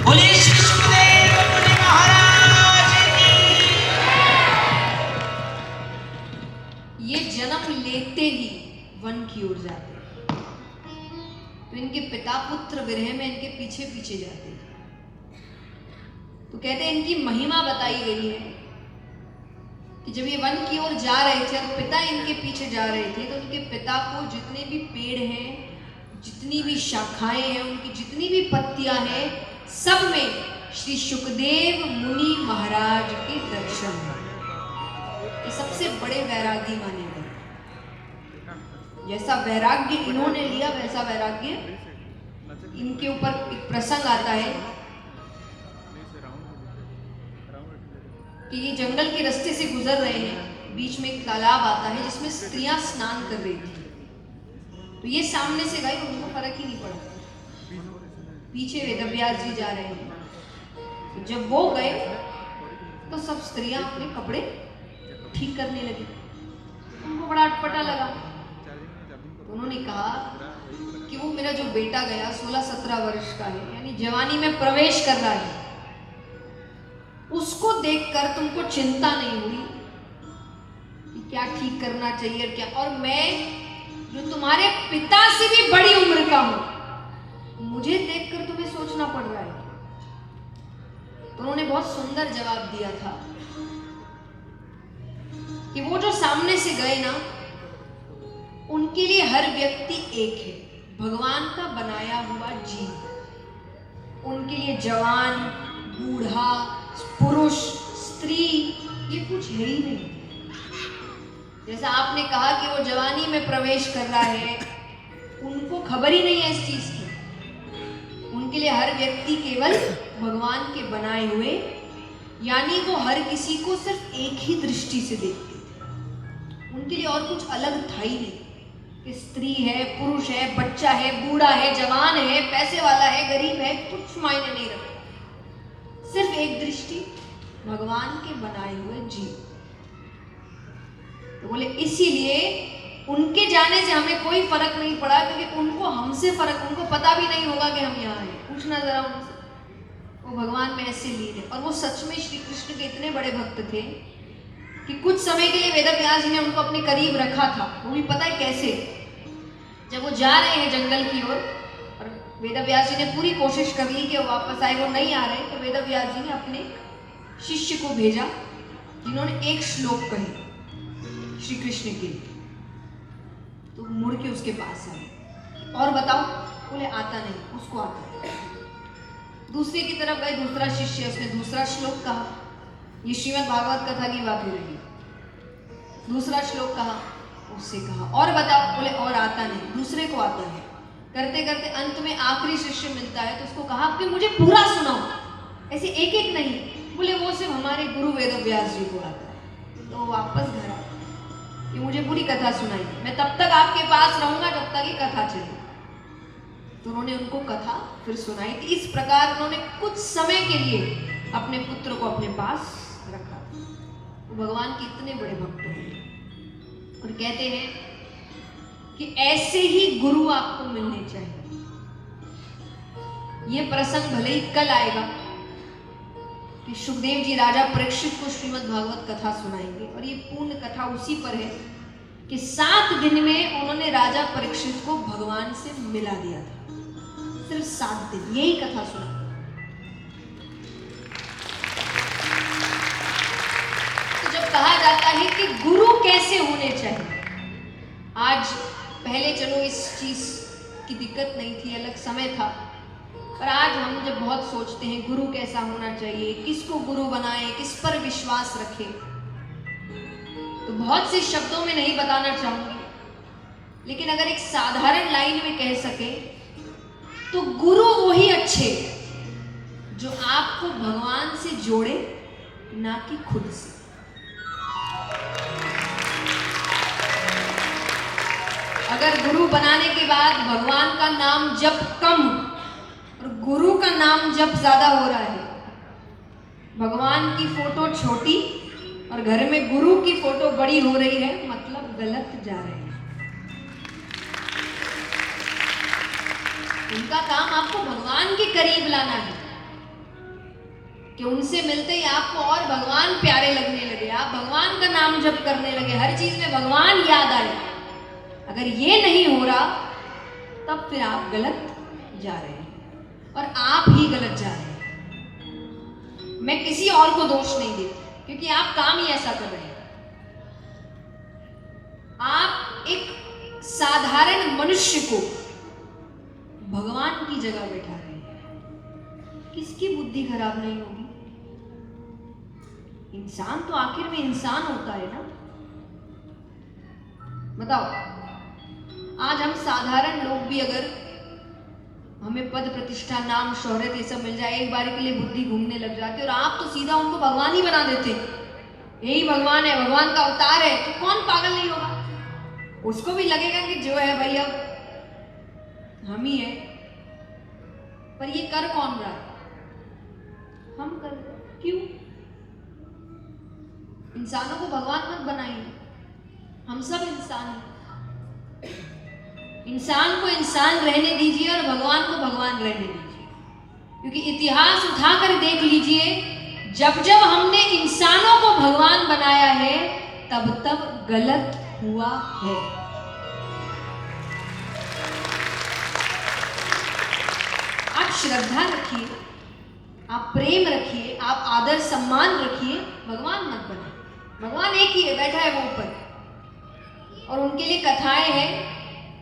बोले श्री सुखदेव मुनि महाराज की। ये जन्म लेते ही वन की ओर जाते हैं। तो इनके पिता पुत्र विरह में इनके पीछे पीछे जाते हैं। तो कहते हैं इनकी महिमा बताई गई है कि जब ये वन की ओर जा रहे थे और पिता इनके पीछे जा रहे थे, तो उनके पिता को जितने भी पेड़ हैं, जितनी भी शाखाएं हैं, उनकी जितनी भी पत्तियां हैं, सब में श्री सुखदेव मुनि महाराज के दर्शन हैं। ये सबसे बड़े वैरागी माने गए। जैसा वैराग्य इन्होंने लिया, वैसा वैराग्य इनके ऊपर एक प्रसंग आता है कि ये जंगल के रास्ते से गुजर रहे हैं, बीच में एक तालाब आता है जिसमें स्त्रियां स्नान कर रही थी। तो ये सामने से गए, उनको फर्क ही नहीं पड़ा, पीछे वेदव्यास जी जा रहे हैं। तो जब वो गए तो सब स्त्रियां अपने कपड़े ठीक करने लगी। उनको बड़ा अटपटा लगा। तो उन्होंने कहा कि वो मेरा जो बेटा गया 16-17 वर्ष का है, यानी जवानी में प्रवेश कर रहा है, उसको देखकर तुमको चिंता नहीं हुई कि क्या ठीक करना चाहिए और क्या, और मैं जो तुम्हारे पिता से भी बड़ी उम्र का हूं, मुझे देखकर तुम्हें सोचना पड़ रहा है। तो उन्होंने बहुत सुंदर जवाब दिया था कि वो जो सामने से गए ना, उनके लिए हर व्यक्ति एक है, भगवान का बनाया हुआ जीव। उनके लिए जवान, बूढ़ा, पुरुष, स्त्री ये कुछ है ही नहीं। जैसा आपने कहा कि वो जवानी में प्रवेश कर रहा है, उनको खबर ही नहीं है इस चीज की। उनके लिए हर व्यक्ति केवल भगवान के बनाए हुए, यानी वो हर किसी को सिर्फ एक ही दृष्टि से देखते थे। उनके लिए और कुछ अलग था ही नहीं कि स्त्री है, पुरुष है, बच्चा है, बूढ़ा है, जवान है, पैसे वाला है, गरीब है, कुछ मायने नहीं रखता। सिर्फ एक दृष्टि, भगवान के बनाए हुए जीव। तो बोले इसीलिए उनके जाने से हमें कोई फर्क नहीं पड़ा, क्योंकि उनको हमसे फर्क, उनको पता भी नहीं होगा कि हम यहाँ हैं। पूछना जरा उनसे, वो भगवान में ऐसे लीन है। और वो सच में श्री कृष्ण के इतने बड़े भक्त थे कि कुछ समय के लिए वेदव्यास जी ने उनको अपने करीब रखा था। वो भी पता है कैसे, जब वो जा रहे हैं जंगल की ओर और वेदव्यास जी ने पूरी कोशिश कर ली कि वो वापस आए, वो नहीं आ रहे, तो वेदव्यास जी ने अपने शिष्य को भेजा जिन्होंने एक श्लोक कहे श्री कृष्ण के लिए। तो मुड़ के उसके पास आए, और बताओ, बोले आता नहीं, उसको आता। दूसरे की तरफ गए, दूसरा शिष्य, उसने दूसरा श्लोक कहा। ये श्रीमद् भागवत कथा की बात हो रही है। दूसरा श्लोक कहा, उससे कहा और बताओ, बोले और आता नहीं, दूसरे को आता है। करते करते अंत में आखिरी शिष्य मिलता है, तो उसको कहा कि मुझे पूरा सुनाओ, ऐसे एक एक नहीं। बोले वो सिर्फ हमारे गुरु वेदव्यास जी को आता है। तो वापस घर आए कि मुझे पूरी कथा सुनाई, मैं तब तक आपके पास रहूंगा जब तक ये कथा चले। तो उन्होंने उनको कथा फिर सुनाई थी। इस प्रकार उन्होंने कुछ समय के लिए अपने पुत्र को अपने पास रखा। तो भगवान के इतने बड़े भक्त हैं और कहते हैं कि ऐसे ही गुरु आपको मिलने चाहिए। ये प्रसंग भले ही कल आएगा कि सुखदेव जी राजा परीक्षित को श्रीमद् भागवत कथा सुनाएंगे, और ये पूर्ण कथा उसी पर है कि 7 दिन में उन्होंने राजा परीक्षित को भगवान से मिला दिया था। सिर्फ 7 दिन यही कथा सुना। तो जब कहा जाता है कि गुरु कैसे होने चाहिए, आज पहले चलो इस चीज की दिक्कत नहीं थी, अलग समय था, पर आज हम जब बहुत सोचते हैं गुरु कैसा होना चाहिए, किसको गुरु बनाए, किस पर विश्वास रखें, तो बहुत से शब्दों में नहीं बताना चाहूंगी, लेकिन अगर एक साधारण लाइन में कह सके तो गुरु वही अच्छे जो आपको भगवान से जोड़े, ना कि खुद से। अगर गुरु बनाने के बाद भगवान का नाम जप कम और गुरु का नाम जप ज्यादा हो रहा है, भगवान की फोटो छोटी और घर में गुरु की फोटो बड़ी हो रही है, मतलब गलत जा रहे हैं। उनका काम आपको भगवान के करीब लाना है कि उनसे मिलते ही आपको और भगवान प्यारे लगने लगे, आप भगवान का नाम जप करने लगे, हर चीज में भगवान याद आए। अगर ये नहीं हो रहा तब फिर आप गलत जा रहे हैं और आप ही गलत जा रहे हैं। मैं किसी और को दोष नहीं देती, क्योंकि आप काम ही ऐसा कर रहे हैं। आप एक साधारण मनुष्य को भगवान की जगह बैठा रहे हैं। किसकी बुद्धि खराब नहीं होगी? इंसान तो आखिर में इंसान होता है ना। बताओ, आज हम साधारण लोग भी अगर हमें पद प्रतिष्ठा, नाम, शोहरत ये सब मिल जाए, एक बार के लिए बुद्धि घूमने लग जाती है और आप तो सीधा उनको भगवान ही बना देते। यही भगवान है, भगवान का अवतार है, तो कौन पागल नहीं होगा? उसको भी लगेगा कि जो है भाई अब हम ही है। पर ये कर कौन रहा है? हम कर रहे। क्यों? इंसानों को भगवान मत बनाइए, हम सब इंसान हैं। इंसान को इंसान रहने दीजिए और भगवान को भगवान रहने दीजिए, क्योंकि इतिहास उठाकर देख लीजिए, जब जब हमने इंसानों को भगवान बनाया है तब तब गलत हुआ है। आप श्रद्धा रखिए, आप प्रेम रखिए, आप आदर सम्मान रखिए, भगवान मत बनाइए। भगवान एक ही है, बैठा है वो ऊपर, और उनके लिए कथाएं हैं।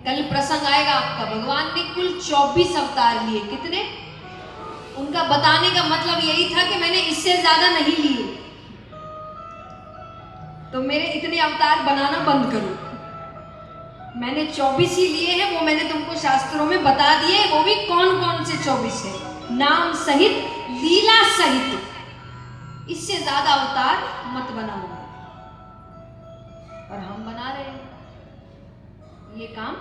कल प्रसंग आएगा आपका। भगवान ने कुल 24 अवतार लिए। कितने? उनका बताने का मतलब यही था कि मैंने इससे ज्यादा नहीं लिए, तो मेरे इतने अवतार बनाना बंद करो। मैंने 24 ही लिए हैं, वो मैंने तुमको शास्त्रों में बता दिए, वो भी कौन कौन से 24 है, नाम सहित, लीला सहित। इससे ज्यादा अवतार मत बनाओ। और हम बना रहे हैं ये काम,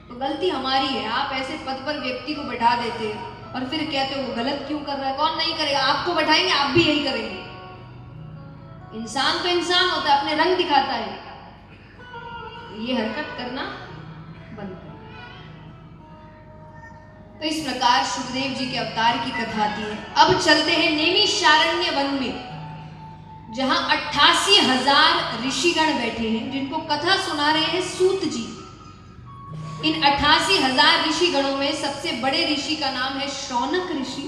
तो गलती हमारी है। आप ऐसे पद पर व्यक्ति को बैठा देते और फिर कहते हो वो गलत क्यों कर रहा है। कौन नहीं करेगा? आपको बैठाएंगे, आप भी यही करेंगे। इंसान तो इंसान होता है, अपने रंग दिखाता है। ये हरकत करना बंद करो। तो इस प्रकार सुखदेव जी के अवतार की कथा आती है। अब चलते हैं नैमिषारण्य वन में, जहां 88,000 ऋषिगण बैठे हैं, जिनको कथा सुना रहे हैं सूत जी। इन 88,000 ऋषिगणों में सबसे बड़े ऋषि का नाम है शौनक ऋषि,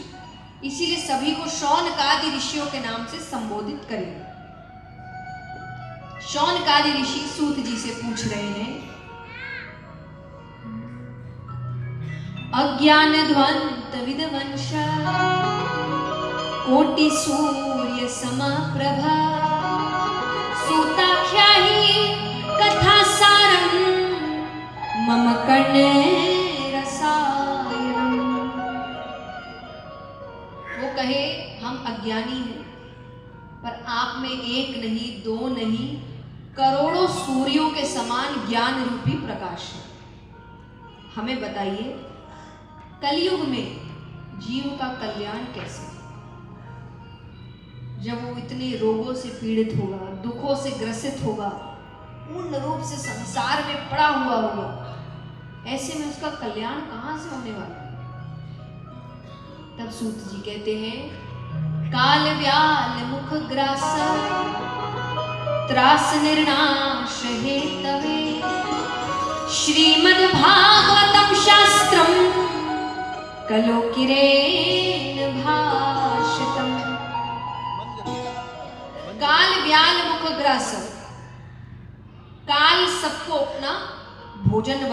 इसीलिए सभी को शौनकादि ऋषियों के नाम से संबोधित करेंगे। शौनकादि ऋषि सूत जी से पूछ रहे हैं, अज्ञान ध्वंत विद्वंश कोटि सूर्य समप्रभा सूताख्याहि कथा सारम मम कर्णे रसायनम। वो कहे हम अज्ञानी हैं, पर आप में एक नहीं, दो नहीं, करोड़ों सूर्यों के समान ज्ञान रूपी प्रकाश है। हमें बताइए, कलयुग में जीव का कल्याण कैसे? जब वो इतने रोगों से पीड़ित होगा, दुखों से ग्रसित होगा, पूर्ण रूप से संसार में पड़ा हुआ होगा, ऐसे में उसका कल्याण कहां से होने वाला? तब सूत जी कहते हैं, काल व्याल मुख ग्रास त्रास निर्नाश हेतवे श्रीमद् भागवतम शास्त्रम कलो किरेन भाषितम। काल व्याल मुख ग्रास, काल सबको अपना भोजन